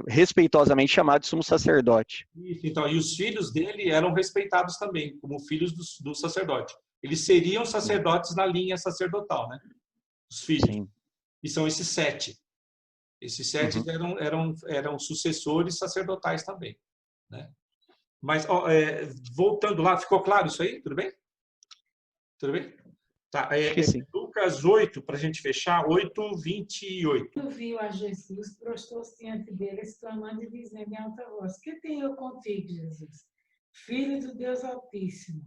respeitosamente chamado de sumo sacerdote. Isso, então, e os filhos dele eram respeitados também, como filhos do sacerdote. Eles seriam sacerdotes na linha sacerdotal, né? Os filhos. Sim. E são esses 7. Esses 7 eram sucessores sacerdotais também, né? Mas, voltando lá, ficou claro isso aí? Tudo bem? Tudo bem? Tá. Lucas 8, para a gente fechar, 8:28. Quando viu a Jesus, prostou-se diante dele, exclamando e dizendo em alta voz: Que tenho eu contigo, Jesus? Filho do Deus Altíssimo,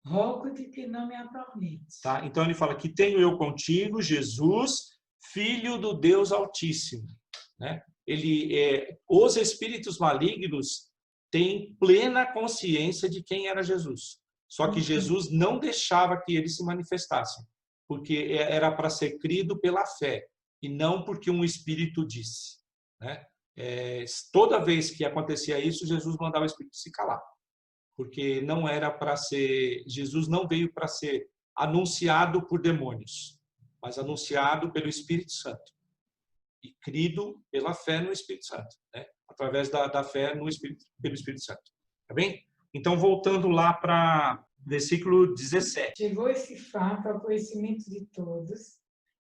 rogo-te que não me atormentes. Tá? Então ele fala: Que tenho eu contigo, Jesus, Filho do Deus Altíssimo. Né? Os espíritos malignos têm plena consciência de quem era Jesus. Só que Jesus não deixava que eles se manifestassem, porque era para ser crido pela fé, e não porque um espírito disse. Né? Toda vez que acontecia isso, Jesus mandava o espírito se calar, porque não era para ser, Jesus não veio para ser anunciado por demônios, mas anunciado pelo Espírito Santo e crido pela fé no Espírito Santo, né? Através da fé no Espírito, pelo Espírito Santo. Tá bem? Então, voltando lá para versículo 17. Chegou esse fato ao conhecimento de todos,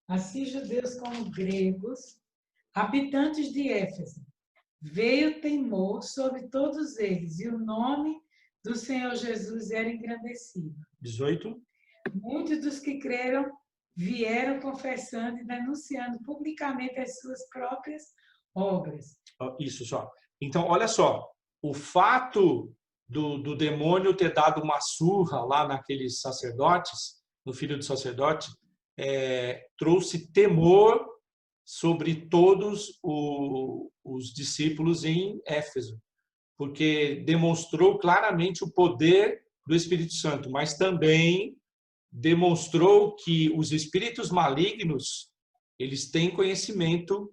assim judeus como gregos, habitantes de Éfeso. Veio temor sobre todos eles, e o nome do Senhor Jesus era engrandecido. 18. Muitos dos que creram vieram confessando e denunciando publicamente as suas próprias obras. Isso só. Então, olha só, o fato do demônio ter dado uma surra lá naqueles sacerdotes, no filho do sacerdote, trouxe temor sobre todos os discípulos em Éfeso, porque demonstrou claramente o poder do Espírito Santo, mas também demonstrou que os espíritos malignos, eles têm conhecimento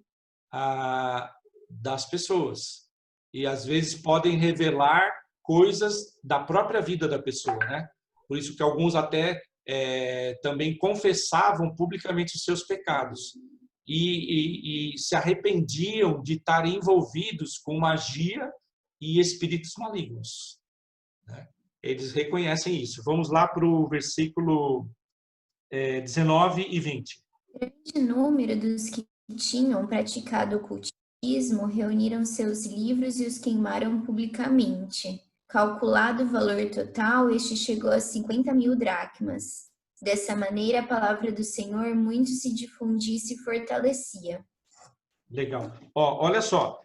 das pessoas e às vezes podem revelar coisas da própria vida da pessoa, né? Por isso que alguns até também confessavam publicamente os seus pecados e se arrependiam de estarem envolvidos com magia e espíritos malignos, né? eles reconhecem isso. Vamos lá para o versículo 19 e 20. Grande número dos que tinham praticado o cultismo reuniram seus livros e os queimaram publicamente. Calculado o valor total, este chegou a 50.000 dracmas. Dessa maneira, a palavra do Senhor muito se difundia e se fortalecia. Legal. Olha só,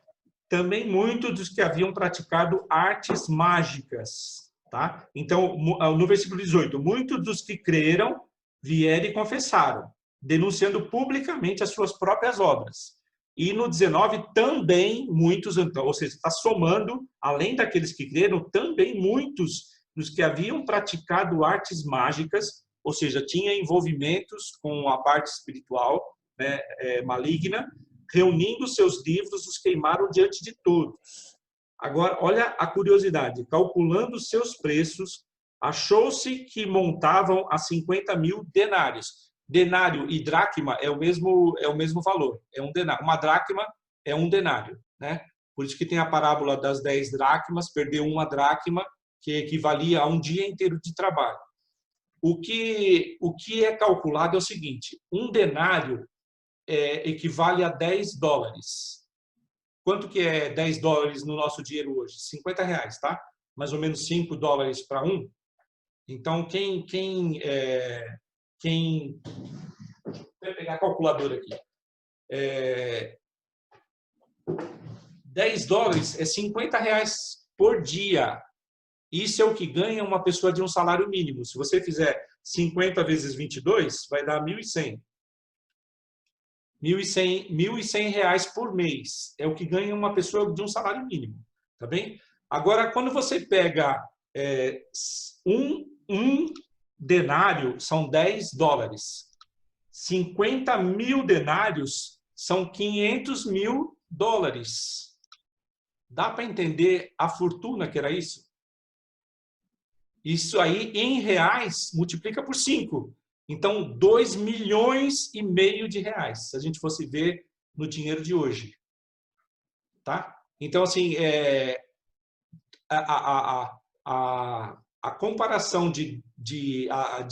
também muitos dos que haviam praticado artes mágicas, tá? Então, no versículo 18, muitos dos que creram vieram e confessaram, denunciando publicamente as suas próprias obras. E no 19, também muitos, então, ou seja, está somando, além daqueles que creram, também muitos dos que haviam praticado artes mágicas, ou seja, tinha envolvimentos com a parte espiritual, né, maligna, reunindo seus livros, os queimaram diante de todos. Agora, olha a curiosidade, calculando seus preços, achou-se que montavam a 50.000 denários. Denário e dracma é o mesmo valor, é um denário. Uma dracma é um denário, né? Por isso que tem a parábola das 10 dracmas, perdeu uma dracma, que equivalia a um dia inteiro de trabalho. O que é calculado é o seguinte, um denário equivale a 10 dólares. Quanto que é 10 dólares no nosso dinheiro hoje? 50 reais, tá? Mais ou menos 5 dólares para um. Então, vou pegar a calculadora aqui. 10 dólares é 50 reais por dia. Isso é o que ganha uma pessoa de um salário mínimo. Se você fizer 50 vezes 22, vai dar 1.100. 1.100 reais por mês. É o que ganha uma pessoa de um salário mínimo. Tá bem? Agora, quando você pega um denário, são 10 dólares. 50.000 denários são 500.000 dólares. Dá para entender a fortuna que era isso? Isso aí, em reais, multiplica por 5. Então, 2,5 milhões de reais, se a gente fosse ver no dinheiro de hoje. Tá? Então, assim, a comparação de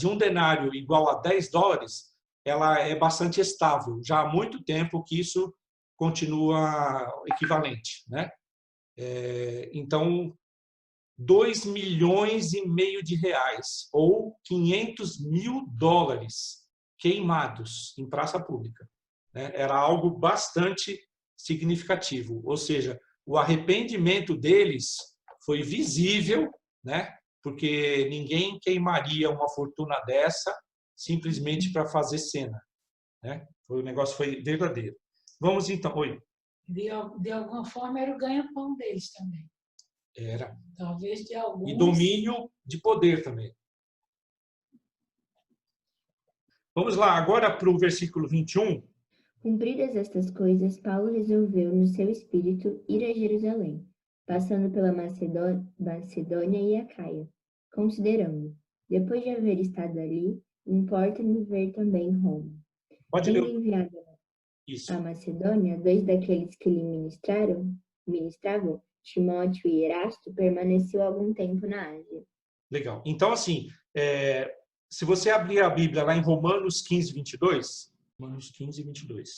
um denário igual a 10 dólares, ela é bastante estável. Já há muito tempo que isso continua equivalente, né? Então, 2,5 milhões de reais ou 500.000 dólares queimados em praça pública, né? Era algo bastante significativo. Ou seja, o arrependimento deles foi visível, né? Porque ninguém queimaria uma fortuna dessa simplesmente para fazer cena, né? O negócio foi verdadeiro. Vamos então. Oi. De alguma forma era o ganha-pão deles também. Era. Talvez de alguns... E domínio de poder também. Vamos lá, agora para o versículo 21. Cumpridas estas coisas, Paulo resolveu no seu espírito ir a Jerusalém, passando pela Macedônia e Acaia, considerando, depois de haver estado ali, importa-me ver também Roma. Pode ler. Enviado Isso. à Macedônia, 2 daqueles que lhe ministravam, Timóteo e Erasto, permaneceu algum tempo na Ásia. Legal. Então, assim, se você abrir a Bíblia lá em Romanos 15, 22... Romanos 15, 22.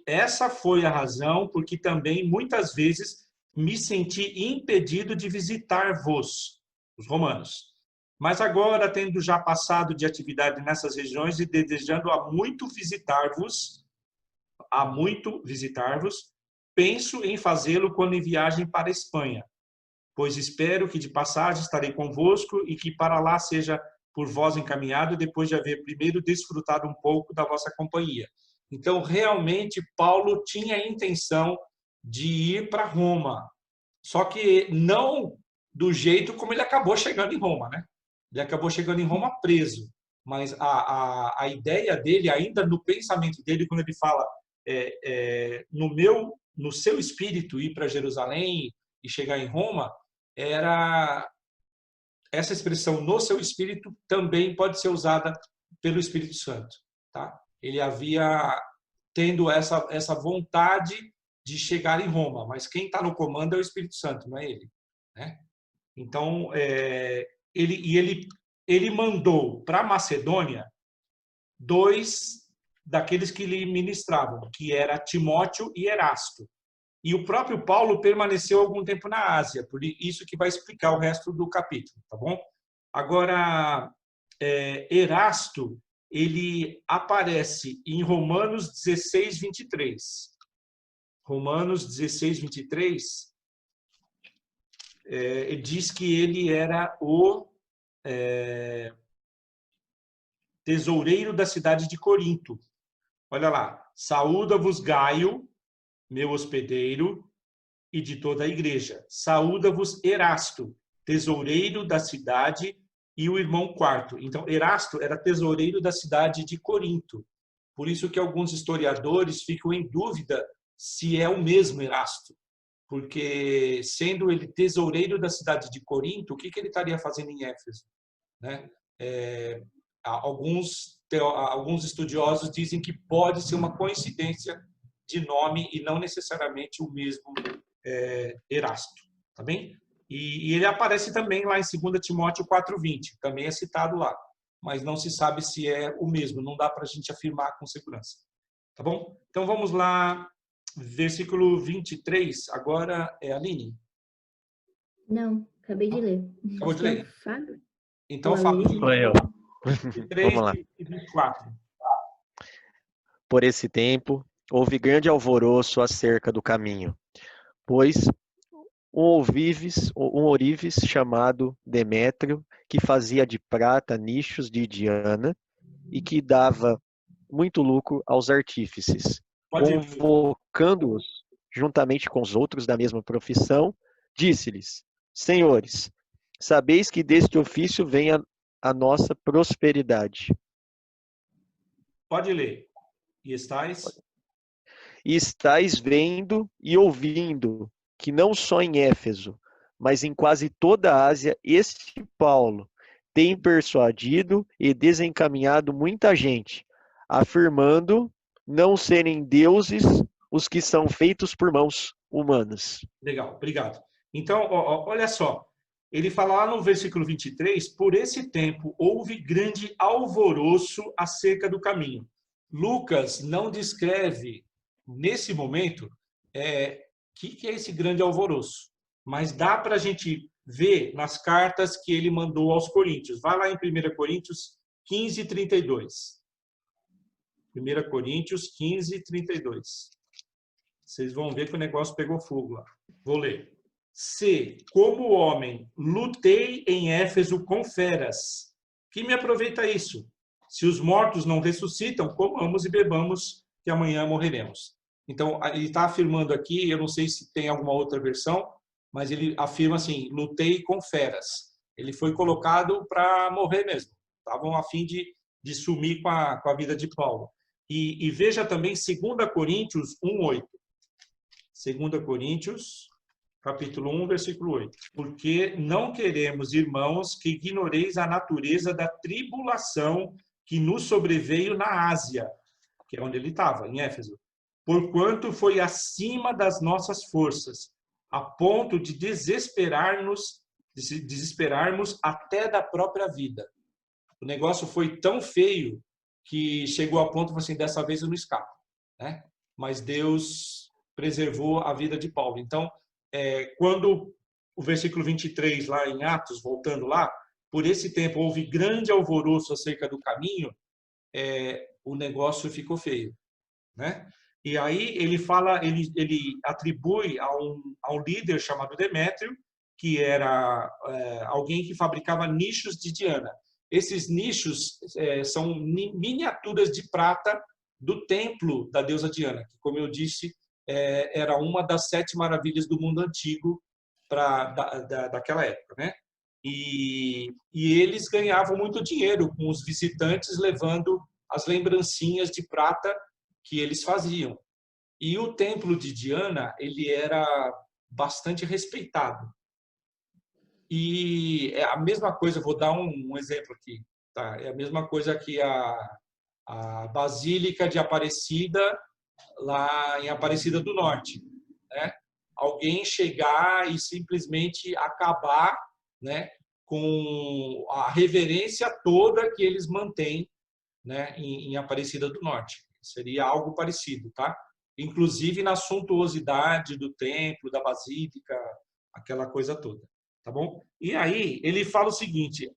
Essa foi a razão porque também, muitas vezes, me senti impedido de visitar-vos, os romanos. Mas agora, tendo já passado de atividade nessas regiões e desejando há muito visitar-vos, penso em fazê-lo quando em viagem para a Espanha, pois espero que de passagem estarei convosco e que para lá seja por vós encaminhado, depois de haver primeiro desfrutado um pouco da vossa companhia. Então, realmente, Paulo tinha a intenção de ir para Roma, só que não do jeito como ele acabou chegando em Roma, né? Ele acabou chegando em Roma preso, mas a ideia dele, ainda no pensamento dele, quando ele fala no seu espírito ir para Jerusalém e chegar em Roma, era essa expressão no seu espírito também pode ser usada pelo Espírito Santo, tá? Ele havia tendo essa vontade de chegar em Roma, mas quem está no comando é o Espírito Santo, não é ele, né? Então, ele mandou para a Macedônia 2 daqueles que lhe ministravam, que era Timóteo e Erasto. E o próprio Paulo permaneceu algum tempo na Ásia, por isso que vai explicar o resto do capítulo, tá bom? Agora, Erasto, ele aparece em Romanos 16, 23. Romanos 16, 23, diz que ele era o tesoureiro da cidade de Corinto. Olha lá, saúda-vos Gaio, meu hospedeiro, e de toda a igreja. Saúda-vos Erasto, tesoureiro da cidade, e o irmão Quarto. Então, Erasto era tesoureiro da cidade de Corinto. Por isso que alguns historiadores ficam em dúvida se é o mesmo Erasto. Porque, sendo ele tesoureiro da cidade de Corinto, o que ele estaria fazendo em Éfeso? Né? Alguns estudiosos dizem que pode ser uma coincidência de nome e não necessariamente o mesmo Erasto, tá bem? E ele aparece também lá em 2 Timóteo 4:20, também é citado lá, mas não se sabe se é o mesmo, não dá para a gente afirmar com segurança, tá bom? Então vamos lá, versículo 23, agora é a Aline? Não, acabei de ler. Acabou de ler? Fábio? Então, Fábio, Sou eu. 23 Vamos lá. e 24. Por esse tempo, houve grande alvoroço acerca do caminho, pois um ourives chamado Demétrio, que fazia de prata nichos de Diana e que dava muito lucro aos artífices, convocando-os juntamente com os outros da mesma profissão, disse-lhes: Senhores, sabeis que deste ofício vem a nossa prosperidade. Pode ler. E estáis vendo e ouvindo que não só em Éfeso, mas em quase toda a Ásia, este Paulo tem persuadido e desencaminhado muita gente, afirmando não serem deuses os que são feitos por mãos humanas. Legal, obrigado. Então, olha só, ele fala lá no versículo 23, por esse tempo houve grande alvoroço acerca do caminho. Lucas não descreve, nesse momento, que é esse grande alvoroço, mas dá para a gente ver nas cartas que ele mandou aos Coríntios. Vai lá em 1 Coríntios 15, 32. 1 Coríntios 15, 32. Vocês vão ver que o negócio pegou fogo lá. Vou ler. Se, como homem, lutei em Éfeso com feras, que me aproveita isso? Se os mortos não ressuscitam, comamos e bebamos, que amanhã morreremos. Então, ele está afirmando aqui, eu não sei se tem alguma outra versão, mas ele afirma assim, lutei com feras. Ele foi colocado para morrer mesmo. Estavam a fim de sumir com a vida de Paulo. E veja também 2 Coríntios 1:8. 2 Coríntios, capítulo 1, versículo 8. Porque não queremos, irmãos, que ignoreis a natureza da tribulação que nos sobreveio na Ásia, que é onde ele estava, em Éfeso. Porquanto foi acima das nossas forças, a ponto de desesperarmos até da própria vida. O negócio foi tão feio que chegou a ponto de assim, dessa vez eu não escapo, né? Mas Deus preservou a vida de Paulo. Então, quando o versículo 23 lá em Atos, voltando lá, por esse tempo houve grande alvoroço acerca do caminho, o negócio ficou feio, né? E aí ele fala, ele atribui a um líder chamado Demétrio, que era alguém que fabricava nichos de Diana. Esses nichos são miniaturas de prata do templo da deusa Diana, que, como eu disse, era uma das 7 maravilhas do mundo antigo daquela época, né? E eles ganhavam muito dinheiro com os visitantes levando as lembrancinhas de prata que eles faziam. E o templo de Diana, ele era bastante respeitado. E é a mesma coisa, vou dar um exemplo aqui, tá? É a mesma coisa que a Basílica de Aparecida, lá em Aparecida do Norte, né? Alguém chegar e simplesmente acabar né, com a reverência toda que eles mantêm, né, em Aparecida do Norte. Seria algo parecido, tá? Inclusive na suntuosidade do templo, da basílica, aquela coisa toda, tá bom? E aí ele fala o seguinte,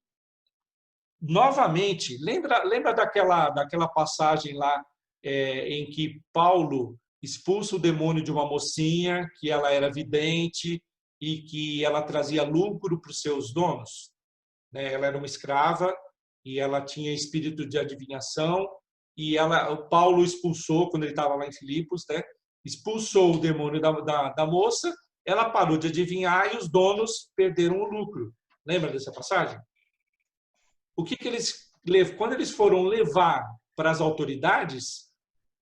novamente, lembra daquela passagem lá em que Paulo expulsa o demônio de uma mocinha, que ela era vidente e que ela trazia lucro para os seus donos, né? Ela era uma escrava e ela tinha espírito de adivinhação e o Paulo expulsou, quando ele estava lá em Filipos, né? Expulsou o demônio da moça, ela parou de adivinhar e os donos perderam o lucro. Lembra dessa passagem? O que quando eles foram levar para as autoridades,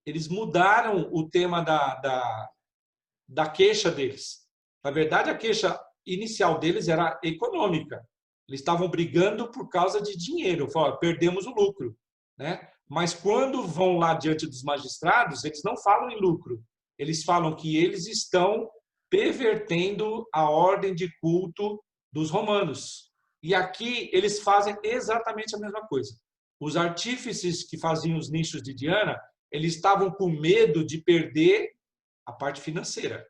eles mudaram o tema da queixa deles. Na verdade, a queixa inicial deles era econômica. Eles estavam brigando por causa de dinheiro. Falaram, perdemos o lucro, né? Mas quando vão lá diante dos magistrados, eles não falam em lucro. Eles falam que eles estão pervertendo a ordem de culto dos romanos. E aqui eles fazem exatamente a mesma coisa. Os artífices que faziam os nichos de Diana, eles estavam com medo de perder a parte financeira.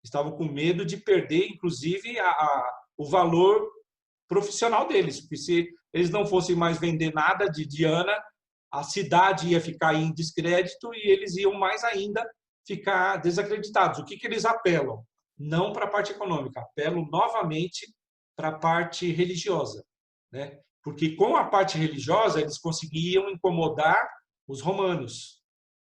Estavam com medo de perder, inclusive, o valor profissional deles. Porque se eles não fossem mais vender nada de Diana, a cidade ia ficar em descrédito e eles iam mais ainda ficar desacreditados. O que eles apelam? Não para a parte econômica, apelam novamente para a parte religiosa, né? Porque com a parte religiosa eles conseguiam incomodar os romanos,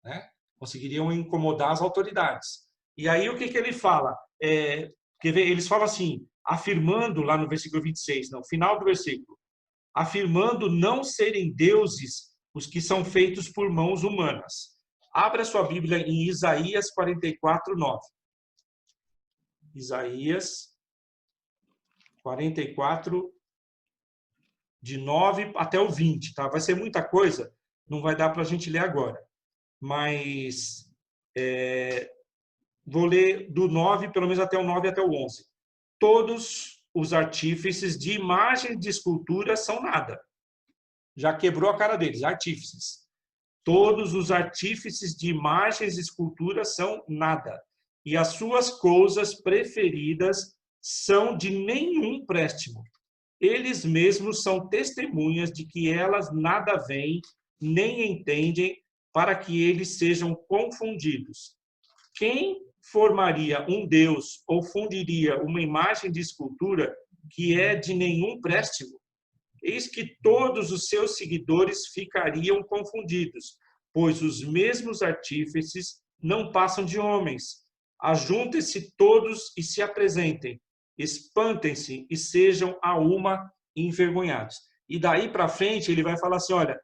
né? Conseguiriam incomodar as autoridades. E aí o que ele fala? Eles falam assim, afirmando lá no versículo 26, no final do versículo, afirmando não serem deuses os que são feitos por mãos humanas. Abra sua Bíblia em Isaías 44, 9. Isaías 44, de 9 até o 20, tá? Vai ser muita coisa, não vai dar para a gente ler agora. Mas vou ler do 9, pelo menos até o 9 até o 11. Todos os artífices de imagem de escultura são nada. Já quebrou a cara deles, artífices. Todos os artífices de imagens de escultura são nada. E as suas coisas preferidas são de nenhum préstimo. Eles mesmos são testemunhas de que elas nada veem, nem entendem, para que eles sejam confundidos. Quem formaria um Deus ou fundiria uma imagem de escultura que é de nenhum préstimo? Eis que todos os seus seguidores ficariam confundidos, pois os mesmos artífices não passam de homens. Ajuntem-se todos e se apresentem. Espantem-se e sejam a uma envergonhados. E daí para frente ele vai falar assim, olha,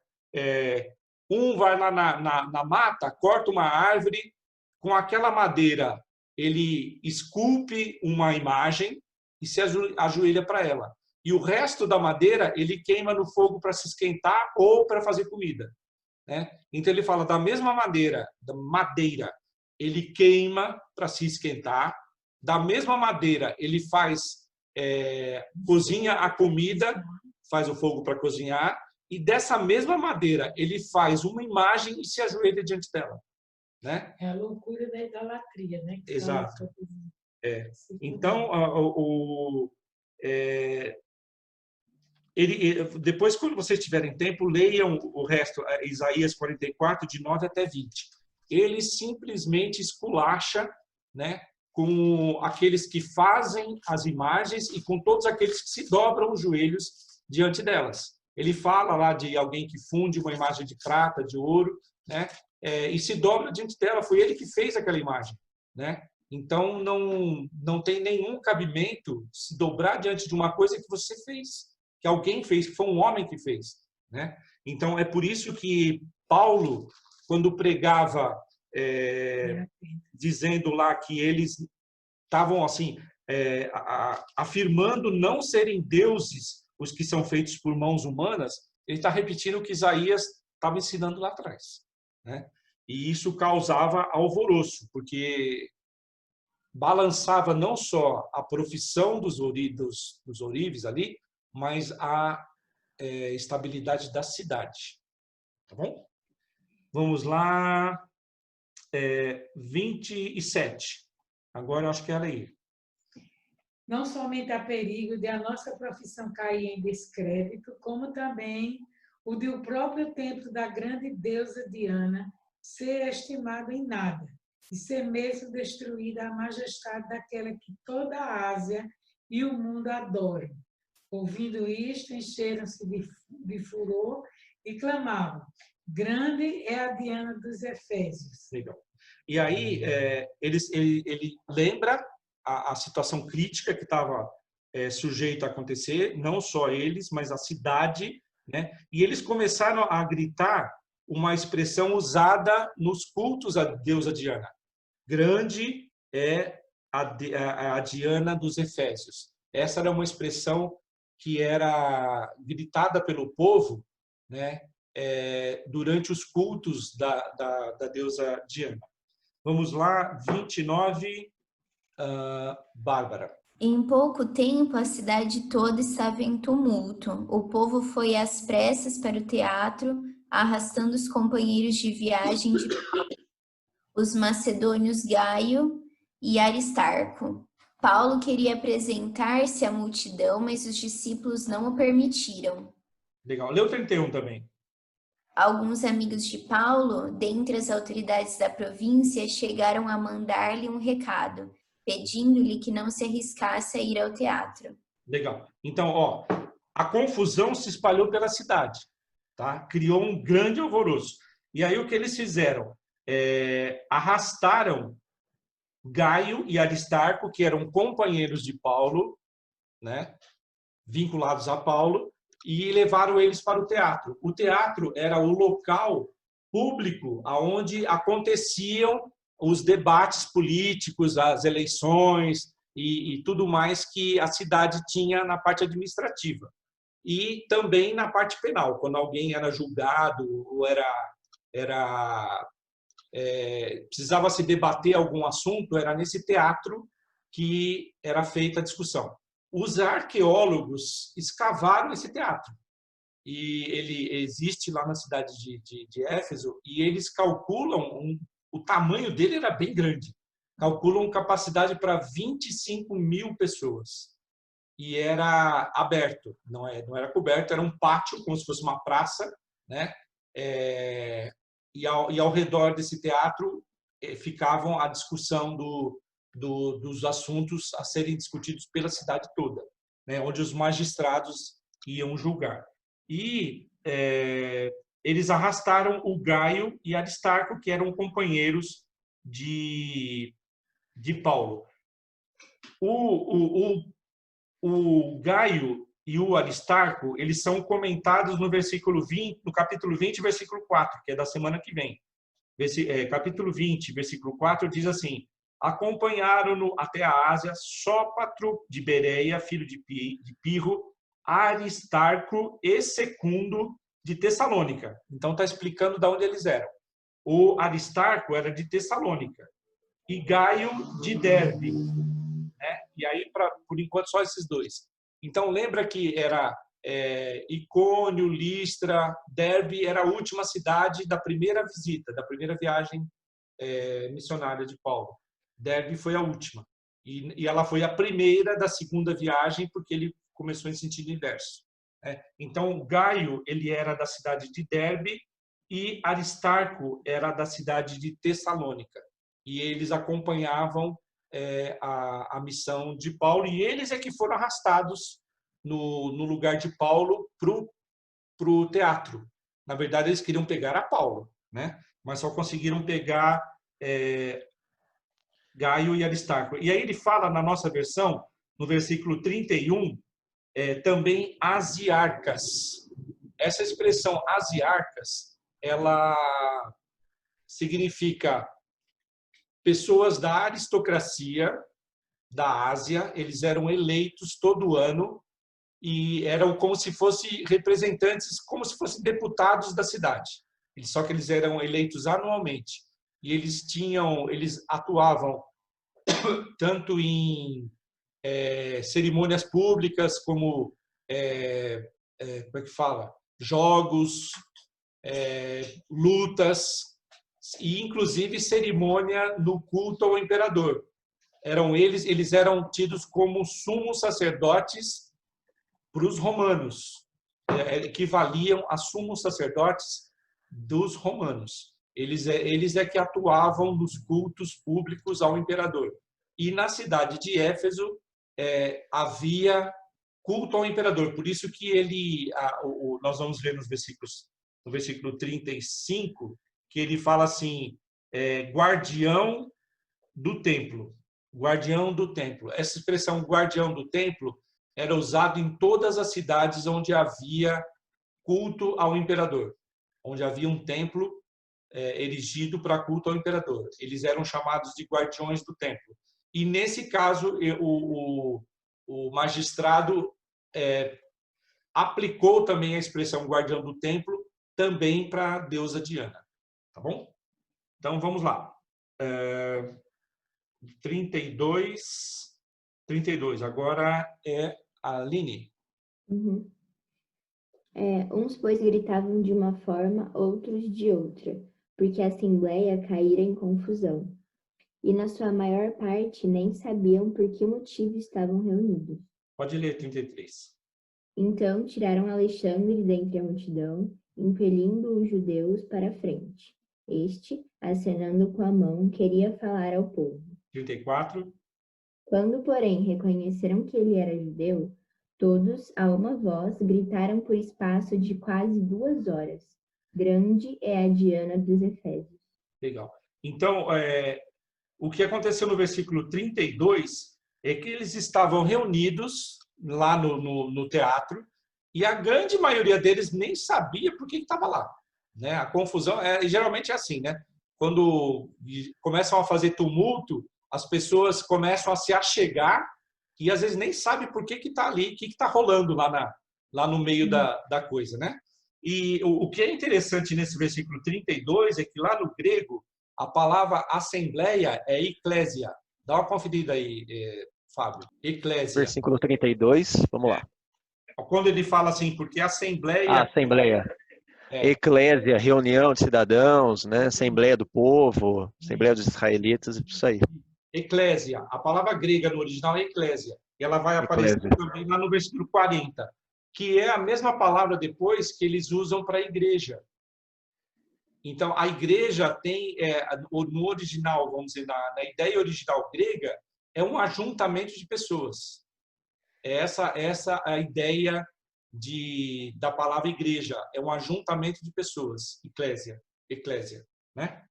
um vai lá na mata, corta uma árvore, com aquela madeira ele esculpe uma imagem e se ajoelha para ela. E o resto da madeira ele queima no fogo para se esquentar ou para fazer comida, né? Então ele fala da mesma madeira, ele queima para se esquentar, da mesma madeira ele cozinha a comida, faz o fogo para cozinhar, e dessa mesma madeira ele faz uma imagem e se ajoelha diante dela, né? É a loucura da idolatria, né? Exato. Então, depois, quando vocês tiverem tempo, leiam o resto, Isaías 44, de 9 até 20. Ele simplesmente esculacha, né, com aqueles que fazem as imagens e com todos aqueles que se dobram os joelhos diante delas. Ele fala lá de alguém que funde uma imagem de prata, de ouro, né, e se dobra diante dela. Foi ele que fez aquela imagem, né? Então, não tem nenhum cabimento se dobrar diante de uma coisa que você fez, que alguém fez, que foi um homem que fez, né? Então, é por isso que Paulo, quando pregava, dizendo lá que eles estavam assim, afirmando não serem deuses os que são feitos por mãos humanas, ele está repetindo o que Isaías estava ensinando lá atrás, né? E isso causava alvoroço, porque balançava não só a profissão dos ourives ali, mas a estabilidade da cidade. Tá bom? Vamos lá. 27. Agora eu acho que era aí. Não somente há perigo de a nossa profissão cair em descrédito, como também o de o próprio templo da grande deusa Diana ser estimado em nada, e ser mesmo destruída a majestade daquela que toda a Ásia e o mundo adoram. Ouvindo isto, encheram-se de furor e clamavam: grande é a Diana dos Efésios. Legal. E aí, ele lembra a situação crítica que estava sujeita a acontecer, não só eles, mas a cidade, né? E eles começaram a gritar uma expressão usada nos cultos à deusa Diana. Grande é a Diana dos Efésios. Essa era uma expressão que era gritada pelo povo, né? Durante os cultos da deusa Diana. Vamos lá, 29, Bárbara. Em pouco tempo, a cidade toda estava em tumulto. O povo foi às pressas para o teatro, arrastando os companheiros de viagem de Paulo, os macedônios Gaio e Aristarco. Paulo queria apresentar-se à multidão, mas os discípulos não o permitiram. Legal. Leu 31 também. Alguns amigos de Paulo, dentre as autoridades da província, chegaram a mandar-lhe um recado, pedindo-lhe que não se arriscasse a ir ao teatro. Legal. Então, a confusão se espalhou pela cidade, tá? Criou um grande alvoroço. E aí o que eles fizeram? Arrastaram Gaio e Aristarco, que eram companheiros de Paulo, né? Vinculados a Paulo, e levaram eles para o teatro. O teatro era o local público onde aconteciam os debates políticos, as eleições e tudo mais que a cidade tinha na parte administrativa. E também na parte penal, quando alguém era julgado ou precisava se debater algum assunto, era nesse teatro que era feita a discussão. Os arqueólogos escavaram esse teatro e ele existe lá na cidade de Éfeso e eles calculam, o tamanho dele era bem grande, calculam capacidade para 25 mil pessoas e era aberto, não era coberto, era um pátio como se fosse uma praça, né? E ao redor desse teatro ficavam a discussão dos assuntos a serem discutidos pela cidade toda, né, onde os magistrados iam julgar. E eles arrastaram o Gaio e Aristarco, que eram companheiros de Paulo. O Gaio e o Aristarco, eles são comentados no versículo 20, no capítulo 20, versículo 4, que é da semana que vem. Capítulo 20, versículo 4, diz assim: acompanharam-no até a Ásia Sópatro de Bereia, filho de Pirro, Aristarco e Secundo de Tessalônica. Então está explicando de onde eles eram. O Aristarco era de Tessalônica e Gaio de Derbe, né? E aí, por enquanto, só esses dois. Então lembra que era Icônio, Listra, Derbe era a última cidade da primeira visita, da primeira viagem missionária de Paulo. Derbe foi a última. E ela foi a primeira da segunda viagem, porque ele começou em sentido inverso. Então, Gaio, ele era da cidade de Derbe e Aristarco era da cidade de Tessalônica. E eles acompanhavam a missão de Paulo, e eles é que foram arrastados no lugar de Paulo para o teatro. Na verdade, eles queriam pegar a Paulo, né? Mas só conseguiram pegar Gaio e Aristarco. E aí ele fala na nossa versão, no versículo 31, também asiarcas. Essa expressão asiarcas, ela significa pessoas da aristocracia da Ásia. Eles eram eleitos todo ano e eram como se fossem representantes, como se fossem deputados da cidade. Só que eles eram eleitos anualmente. E eles atuavam tanto em cerimônias públicas como como é que fala? Jogos, lutas e inclusive cerimônia no culto ao imperador. Eles eram tidos como sumos sacerdotes para os romanos, equivaliam a sumos sacerdotes dos romanos. Eles é que atuavam nos cultos públicos ao imperador. E na cidade de Éfeso havia culto ao imperador. Por isso que nós vamos ver no versículo 35, que ele fala assim, guardião do templo. Guardião do templo. Essa expressão guardião do templo era usada em todas as cidades onde havia culto ao imperador, onde havia um templo erigido para culto ao imperador. Eles eram chamados de guardiões do templo. E nesse caso, o magistrado aplicou também a expressão guardião do templo também para a deusa Diana. Tá bom? Então, vamos lá. 32. Agora é a Aline. Uhum. Uns, pois, gritavam de uma forma, outros de outra, porque a assembleia caíra em confusão. E, na sua maior parte, nem sabiam por que motivo estavam reunidos. Pode ler 33. Então, tiraram Alexandre dentre a multidão, impelindo os judeus para a frente. Este, acenando com a mão, queria falar ao povo. 34. Quando, porém, reconheceram que ele era judeu, todos, a uma voz, gritaram por espaço de quase 2 horas. Grande é a Diana dos Efésios. Legal. Então, o que aconteceu no versículo 32 é que eles estavam reunidos lá no teatro e a grande maioria deles nem sabia por que estava lá. Né? A confusão geralmente é assim, né? Quando começam a fazer tumulto, as pessoas começam a se achegar e às vezes nem sabem por que está ali, o que está rolando lá no meio da coisa, né? E o que é interessante nesse versículo 32 é que lá no grego a palavra assembleia é eclésia. Dá uma conferida aí, Fábio. Eclésia. Versículo 32, vamos lá. Quando ele fala assim, porque assembleia... Assembleia. Eclésia, reunião de cidadãos, né? Assembleia do povo, Assembleia dos israelitas, isso aí. Eclésia. A palavra grega no original é eclésia. E ela vai aparecer também lá no versículo 40, que é a mesma palavra depois que eles usam para a igreja. Então, a igreja tem, no original, vamos dizer, na ideia original grega, é um ajuntamento de pessoas. Essa a ideia da palavra igreja, é um ajuntamento de pessoas, eclésia, né?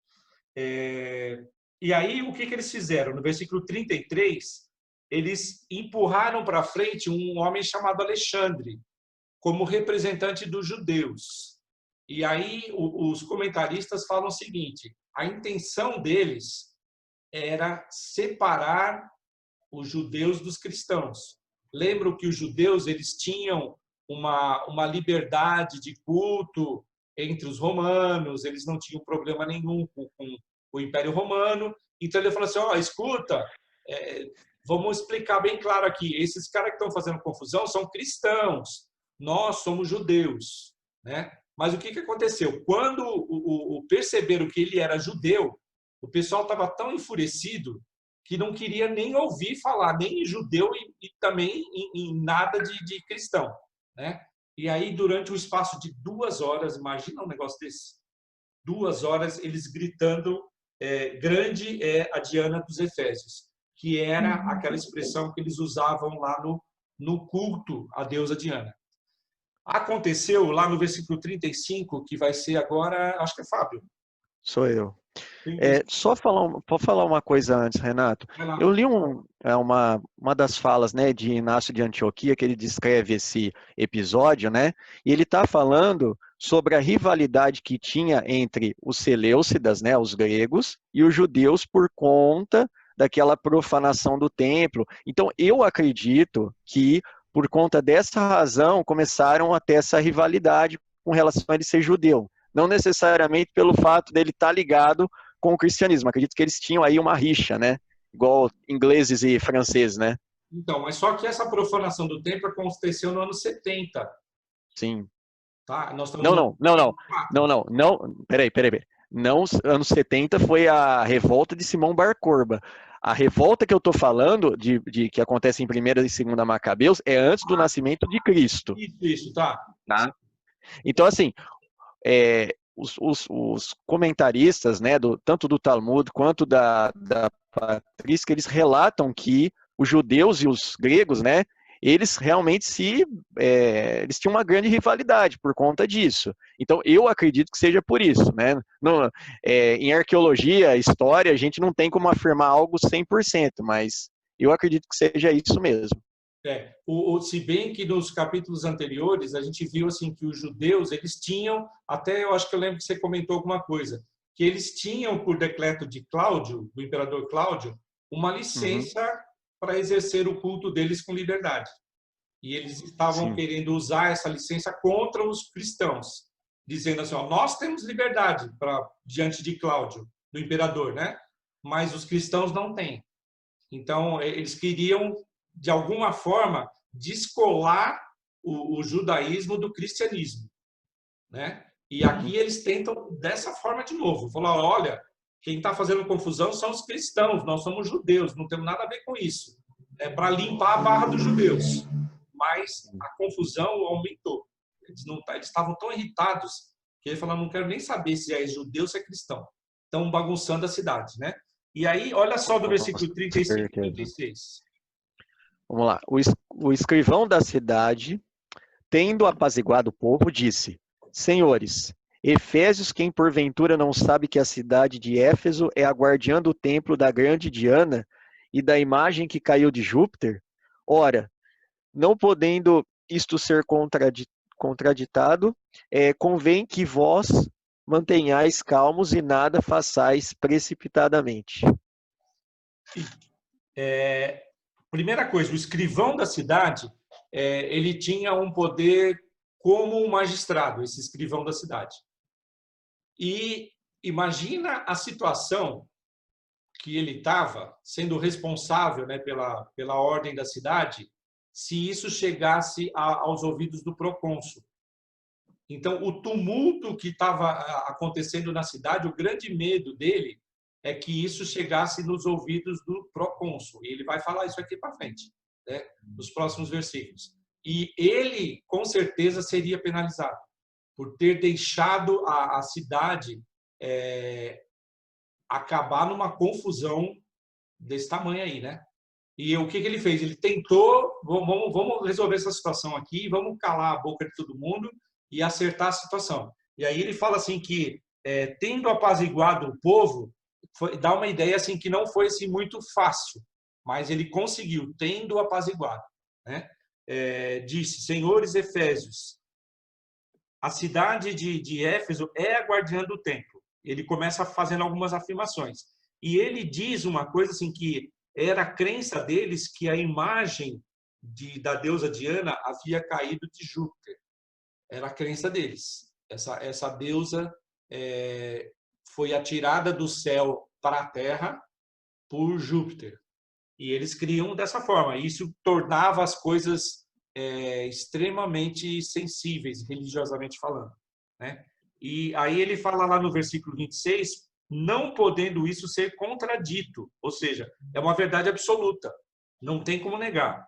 E aí, o que eles fizeram? No versículo 33, eles empurraram para frente um homem chamado Alexandre, como representante dos judeus. E aí, os comentaristas falam o seguinte, a intenção deles era separar os judeus dos cristãos. Lembram que os judeus eles tinham uma liberdade de culto entre os romanos, eles não tinham problema nenhum com o Império Romano. Então ele falou assim, escuta, vamos explicar bem claro aqui, esses caras que estão fazendo confusão são cristãos, nós somos judeus, né? Mas o que aconteceu? Quando perceberam que ele era judeu, o pessoal estava tão enfurecido que não queria nem ouvir falar, nem em judeu e também em nada de cristão, né? E aí, durante um espaço de 2 horas, imagina um negócio desse, 2 horas, eles gritando, grande é a Diana dos Efésios, que era aquela expressão que eles usavam lá no culto à deusa Diana. Aconteceu lá no versículo 35, que vai ser agora, acho que é Fábio. Sou eu. Só falar uma coisa antes, Renato. Eu li uma das falas, né, de Inácio de Antioquia, que ele descreve esse episódio, né, e ele está falando sobre a rivalidade que tinha entre os seleucidas, né, os gregos, e os judeus por conta daquela profanação do templo. Então, eu acredito que, por conta dessa razão, começaram a ter essa rivalidade com relação a ele ser judeu. Não necessariamente pelo fato dele estar ligado com o cristianismo. Acredito que eles tinham aí uma rixa, né? igual ingleses e franceses, né? Então, mas só que essa profanação do templo aconteceu no ano 70, Sim. tá? Nós estamos Não, no não, não, não, 4. não, peraí. Não, anos 70 foi a revolta de Simão Bar Corba. A revolta que eu tô falando, que acontece em 1ª e 2ª Macabeus, é antes do nascimento de Cristo. Isso, tá. Tá? Então, assim, os comentaristas, né, tanto do Talmud quanto da patrística, eles relatam que os judeus e os gregos, né, eles realmente eles tinham uma grande rivalidade por conta disso. Então, eu acredito que seja por isso, né? Em arqueologia, história, a gente não tem como afirmar algo 100%, mas eu acredito que seja isso mesmo. Se bem que nos capítulos anteriores a gente viu assim que os judeus eles tinham, até eu acho que eu lembro que você comentou alguma coisa, que eles tinham por decreto de Cláudio, do imperador Cláudio, uma licença para exercer o culto deles com liberdade. E eles estavam querendo usar essa licença contra os cristãos, dizendo assim, ó, nós temos liberdade diante de Cláudio, do imperador, né? Mas os cristãos não têm. Então, eles queriam de alguma forma, descolar o judaísmo do cristianismo, né? E aqui eles tentam dessa forma de novo, falar, olha, quem está fazendo confusão são os cristãos, nós somos judeus, não temos nada a ver com isso. É para limpar a barra dos judeus. Mas a confusão aumentou. Eles estavam tão irritados que eles falaram, não quero nem saber se é judeu ou se é cristão. Estão bagunçando a cidade, né? E aí, olha só do versículo 35 e 36. Vamos lá. O escrivão da cidade, tendo apaziguado o povo, disse: Senhores, Efésios, quem porventura não sabe que a cidade de Éfeso é a guardiã do templo da grande Diana e da imagem que caiu de Júpiter? Ora, não podendo isto ser contraditado, convém que vós mantenhais calmos e nada façais precipitadamente. Primeira coisa, o escrivão da cidade, ele tinha um poder como um magistrado, esse escrivão da cidade. E imagina a situação que ele estava, sendo responsável, né, pela ordem da cidade, se isso chegasse aos ouvidos do procônsul. Então, o tumulto que estava acontecendo na cidade, o grande medo dele é que isso chegasse nos ouvidos do procônsul. E ele vai falar isso aqui para frente, né, nos próximos versículos. E ele, com certeza, seria penalizado por ter deixado a cidade acabar numa confusão desse tamanho aí, né? E o que ele fez? Ele tentou, vamos resolver essa situação aqui, vamos calar a boca de todo mundo e acertar a situação. E aí ele fala assim que, tendo apaziguado o povo, dá uma ideia assim que não foi assim, muito fácil, mas ele conseguiu, tendo apaziguado, né? Disse, senhores Efésios, a cidade de Éfeso é a guardiã do templo. Ele começa fazendo algumas afirmações. E ele diz uma coisa assim que era a crença deles que a imagem da deusa Diana havia caído de Júpiter. Era a crença deles. Essa deusa foi atirada do céu para a terra por Júpiter. E eles criam dessa forma. Isso tornava as coisas extremamente sensíveis, religiosamente falando, né? E aí ele fala lá no versículo 26, não podendo isso ser contradito, ou seja, é uma verdade absoluta, não tem como negar.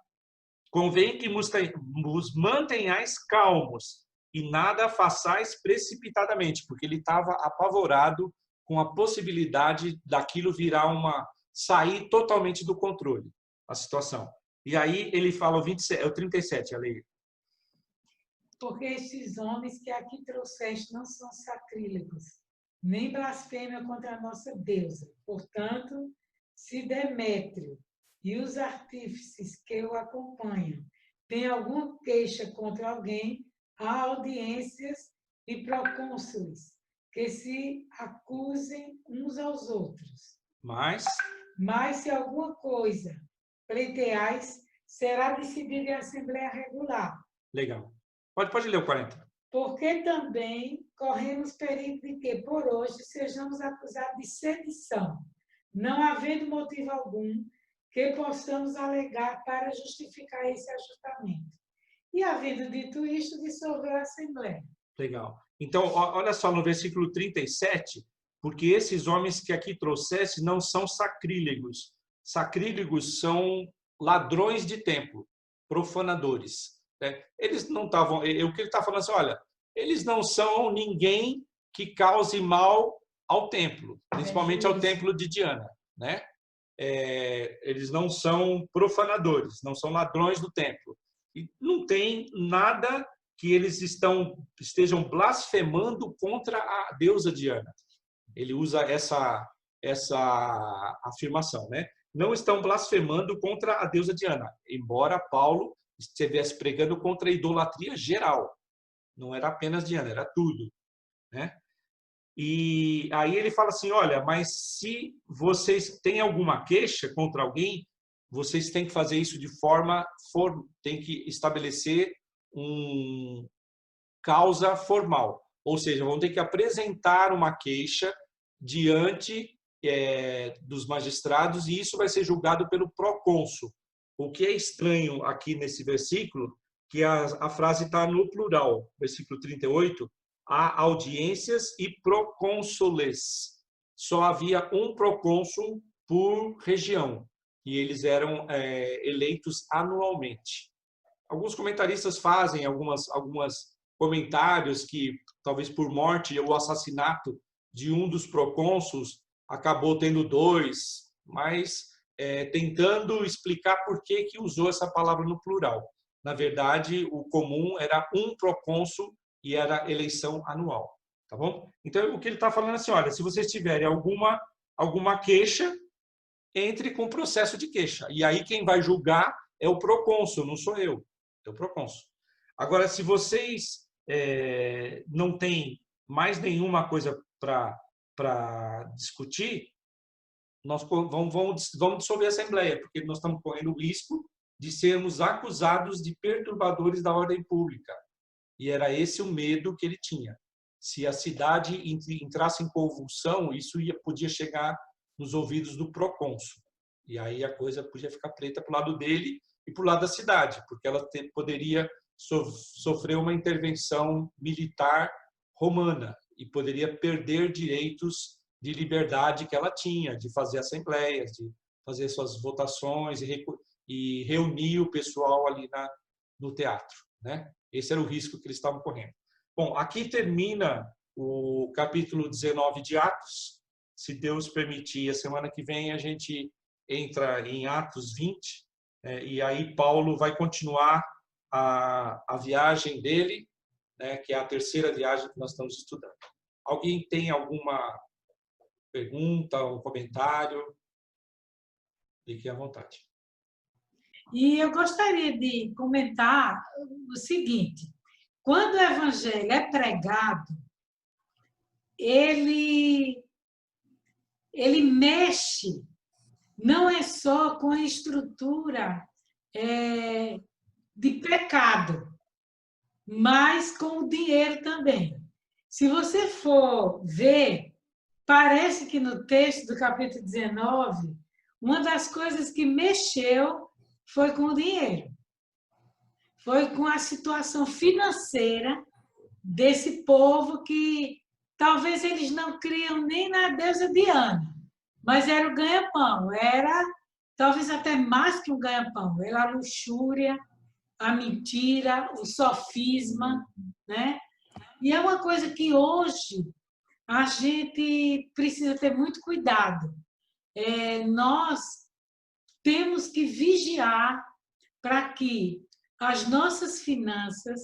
Convém que vos mantenhais calmos e nada façais precipitadamente, porque ele estava apavorado com a possibilidade daquilo sair totalmente do controle, a situação. E aí ele fala o 37, a lei. Porque estes homens que aqui trouxeste não são sacrílegos, nem blasfêmia contra a nossa deusa. Portanto, se Demétrio e os artífices que o acompanham têm alguma queixa contra alguém, há audiências e procônsules que se acusem uns aos outros. Mas se alguma coisa pleiteais, será decidida em assembleia regular. Legal. Pode ler o 40. Porque também corremos perigo de que, por hoje, sejamos acusados de sedição, não havendo motivo algum que possamos alegar para justificar esse ajustamento. E, havendo dito isto, dissolveu a Assembleia. Legal. Então, olha só no versículo 37, porque esses homens que aqui trouxesse não são sacrílegos. Sacrílegos são ladrões de templo, profanadores. Né? Eles não estavam... O que ele está falando assim, olha, eles não são ninguém que cause mal ao templo, principalmente ao templo de Diana. Né? Eles não são profanadores, não são ladrões do templo. E não tem nada que eles estejam blasfemando contra a deusa Diana. Ele usa essa afirmação, né? Não estão blasfemando contra a deusa Diana, embora Paulo estivesse pregando contra a idolatria geral. Não era apenas Diana, era tudo, né? E aí ele fala assim, olha, mas se vocês têm alguma queixa contra alguém, vocês têm que fazer isso de forma, tem que estabelecer causa formal. Ou seja, vão ter que apresentar uma queixa diante dos magistrados e isso vai ser julgado pelo procônsul. O que é estranho aqui nesse versículo, que a frase está no plural, versículo 38, há audiências e procônsules. Só havia um procônsul por região e eles eram eleitos anualmente. Alguns comentaristas fazem algumas comentários que talvez por morte ou assassinato de um dos procônsuls acabou tendo dois, mas tentando explicar por que usou essa palavra no plural. Na verdade, o comum era um procônsul e era eleição anual, tá bom? Então, o que ele está falando é assim, olha, se vocês tiverem alguma queixa, entre com o processo de queixa. E aí quem vai julgar é o procônsul, não sou eu, é o procônsul. Agora, se vocês não têm mais nenhuma coisa para discutir, nós vamos dissolver a Assembleia, porque nós estamos correndo o risco de sermos acusados de perturbadores da ordem pública. E era esse o medo que ele tinha. Se a cidade entrasse em convulsão, isso podia chegar nos ouvidos do procônsul. E aí a coisa podia ficar preta para o lado dele e para o lado da cidade, porque ela poderia sofrer uma intervenção militar romana e poderia perder direitos de liberdade que ela tinha, de fazer assembleias, de fazer suas votações e reunir o pessoal ali no teatro, né? Esse era o risco que eles estavam correndo. Bom, aqui termina o capítulo 19 de Atos. Se Deus permitir, a semana que vem a gente entra em Atos 20, e aí Paulo vai continuar a viagem dele, né, que é a terceira viagem que nós estamos estudando. Alguém tem alguma pergunta, um comentário? Fique à vontade. E eu gostaria de comentar o seguinte: quando o evangelho é pregado, ele mexe, não é só com a estrutura de pecado, mas com o dinheiro também. Se você for ver, parece que no texto do capítulo 19, uma das coisas que mexeu foi com o dinheiro. Foi com a situação financeira desse povo que talvez eles não criam nem na deusa Diana, mas era o ganha-pão, era talvez até mais que um ganha-pão, era a luxúria, a mentira, o sofisma, né? E é uma coisa que hoje a gente precisa ter muito cuidado. Nós temos que vigiar para que as nossas finanças,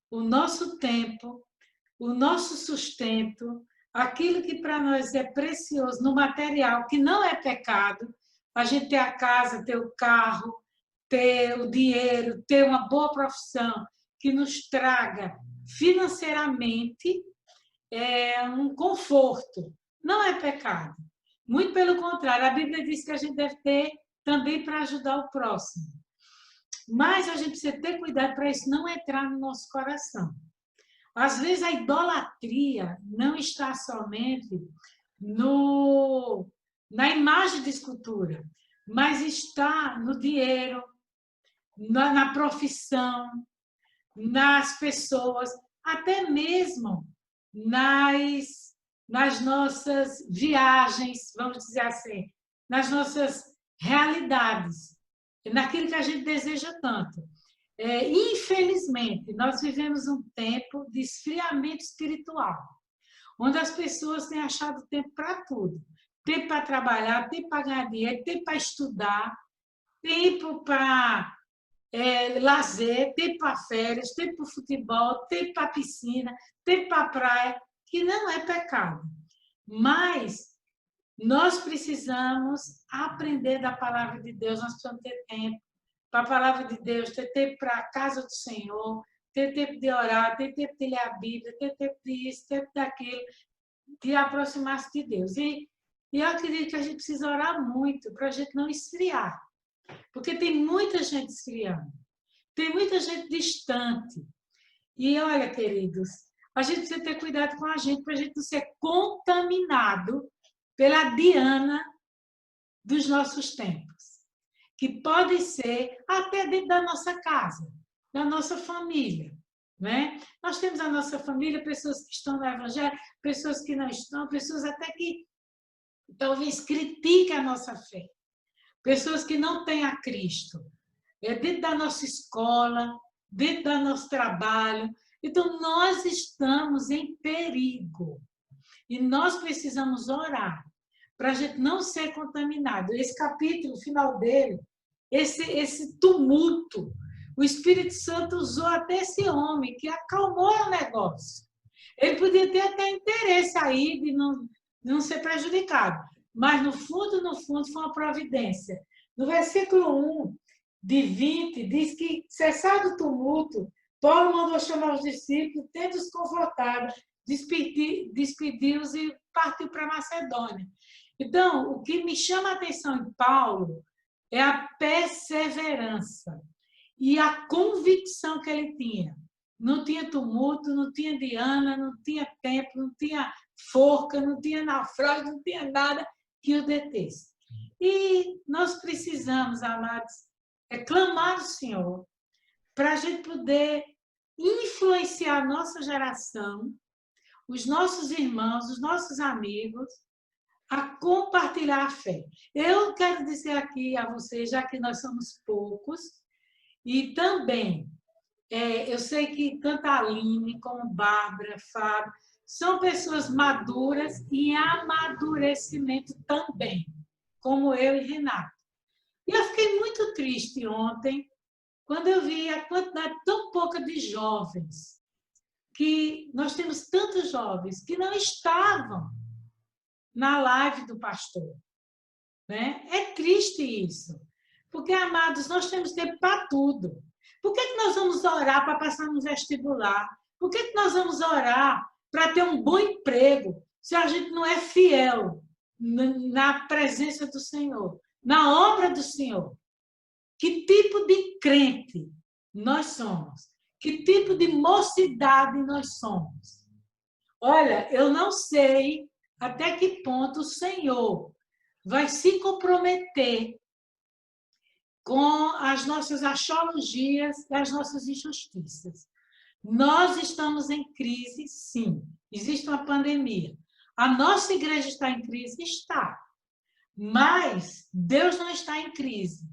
o nosso tempo, o nosso sustento, aquilo que para nós é precioso no material, que não é pecado, a gente ter a casa, ter o carro, ter o dinheiro, ter uma boa profissão que nos traga financeiramente um conforto. Não é pecado. Muito pelo contrário, a Bíblia diz que a gente deve ter também para ajudar o próximo. Mas a gente precisa ter cuidado para isso não entrar no nosso coração. Às vezes a idolatria não está somente no na imagem de escultura, mas está no dinheiro, na profissão, nas pessoas, até mesmo nas nossas viagens, vamos dizer assim, nas nossas realidades, naquilo que a gente deseja tanto. Infelizmente, nós vivemos um tempo de esfriamento espiritual, onde as pessoas têm achado tempo para tudo. Tempo para trabalhar, tempo para ganhar dinheiro, tempo para estudar, tempo para lazer, tempo para férias, tempo para futebol, tempo para piscina, tempo para praia, que não é pecado. Mas nós precisamos aprender da palavra de Deus, nós precisamos ter tempo para a palavra de Deus, ter tempo para a casa do Senhor, ter tempo de orar, ter tempo de ler a Bíblia, ter tempo disso, ter tempo daquilo, de aproximar-se de Deus. E eu acredito que a gente precisa orar muito para a gente não esfriar. Porque tem muita gente esfriando, tem muita gente distante. E olha, queridos, a gente precisa ter cuidado com a gente para a gente não ser contaminado pela Diana dos nossos tempos, que pode ser até dentro da nossa casa, da nossa família. Né? Nós temos a nossa família, pessoas que estão no Evangelho, pessoas que não estão, pessoas até que talvez critiquem a nossa fé. Pessoas que não têm a Cristo. Dentro da nossa escola, dentro do nosso trabalho. Então, nós estamos em perigo. E nós precisamos orar para a gente não ser contaminado. Esse capítulo, o final dele, esse tumulto, o Espírito Santo usou até esse homem que acalmou o negócio. Ele podia ter até interesse aí de não ser prejudicado. Mas, no fundo, foi uma providência. No versículo 1 de 20, diz que, cessado o tumulto, Paulo mandou chamar os discípulos, tendo-os confortado, despediu-os e partiu para Macedônia. Então, o que me chama a atenção em Paulo é a perseverança e a convicção que ele tinha. Não tinha tumulto, não tinha Diana, não tinha templo, não tinha forca, não tinha naufrágio, não tinha nada que o detesse. E nós precisamos, amados, clamar ao Senhor para a gente poder influenciar a nossa geração, os nossos irmãos, os nossos amigos, a compartilhar a fé. Eu quero dizer aqui a vocês, já que nós somos poucos, e também, eu sei que tanto a Aline como Bárbara, Fábio, são pessoas maduras e em amadurecimento também, como eu e Renato. E eu fiquei muito triste ontem, quando eu vi a quantidade tão pouca de jovens, que nós temos tantos jovens que não estavam na live do pastor. Né? É triste isso, porque, amados, nós temos tempo para tudo. Por que nós vamos orar para passar no vestibular? Por que nós vamos orar para ter um bom emprego, se a gente não é fiel na presença do Senhor, na obra do Senhor? Que tipo de crente nós somos? Que tipo de mocidade nós somos? Olha, eu não sei até que ponto o Senhor vai se comprometer com as nossas axiologias e as nossas injustiças. Nós estamos em crise, sim. Existe uma pandemia. A nossa igreja está em crise? Está. Mas Deus não está em crise.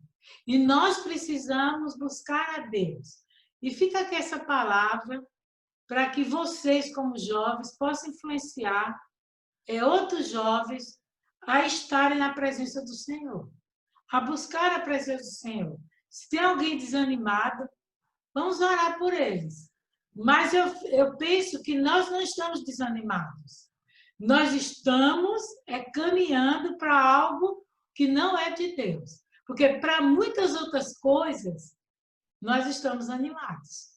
E nós precisamos buscar a Deus. E fica aqui essa palavra para que vocês, como jovens, possam influenciar outros jovens a estarem na presença do Senhor, a buscar a presença do Senhor. Se tem alguém desanimado, vamos orar por eles. Mas eu penso que nós não estamos desanimados. Nós estamos caminhando para algo que não é de Deus. Porque para muitas outras coisas, nós estamos animados.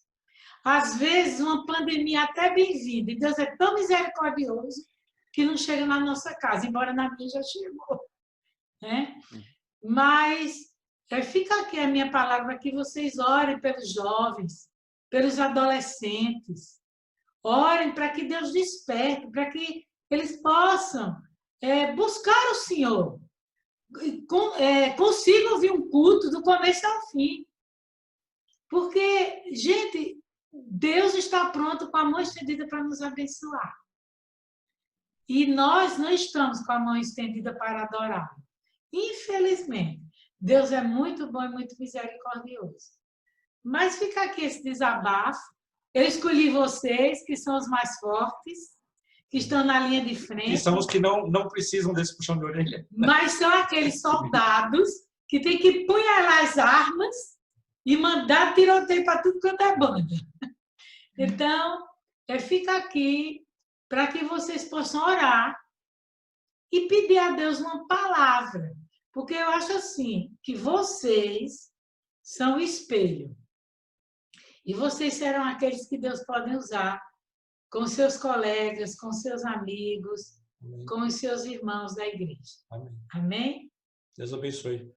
Às vezes, uma pandemia até bem-vinda, e Deus é tão misericordioso que não chega na nossa casa, embora na minha já chegou. Né? Mas fica aqui a minha palavra, que vocês orem pelos jovens, pelos adolescentes. Orem para que Deus desperte, para que eles possam buscar o Senhor. consiga ouvir um culto do começo ao fim. Porque, gente, Deus está pronto com a mão estendida para nos abençoar. E nós não estamos com a mão estendida para adorar. Infelizmente, Deus é muito bom e muito misericordioso. Mas fica aqui esse desabafo. Eu escolhi vocês, que são os mais fortes, que estão na linha de frente. Que são os que não precisam desse puxão de orelha. Mas são aqueles soldados que têm que punhalar as armas e mandar tiroteio para tudo quanto é banda. Então, fica aqui para que vocês possam orar e pedir a Deus uma palavra. Porque eu acho assim, que vocês são o espelho. E vocês serão aqueles que Deus pode usar com seus colegas, com seus amigos, amém, com os seus irmãos da igreja. Amém. Amém? Deus abençoe.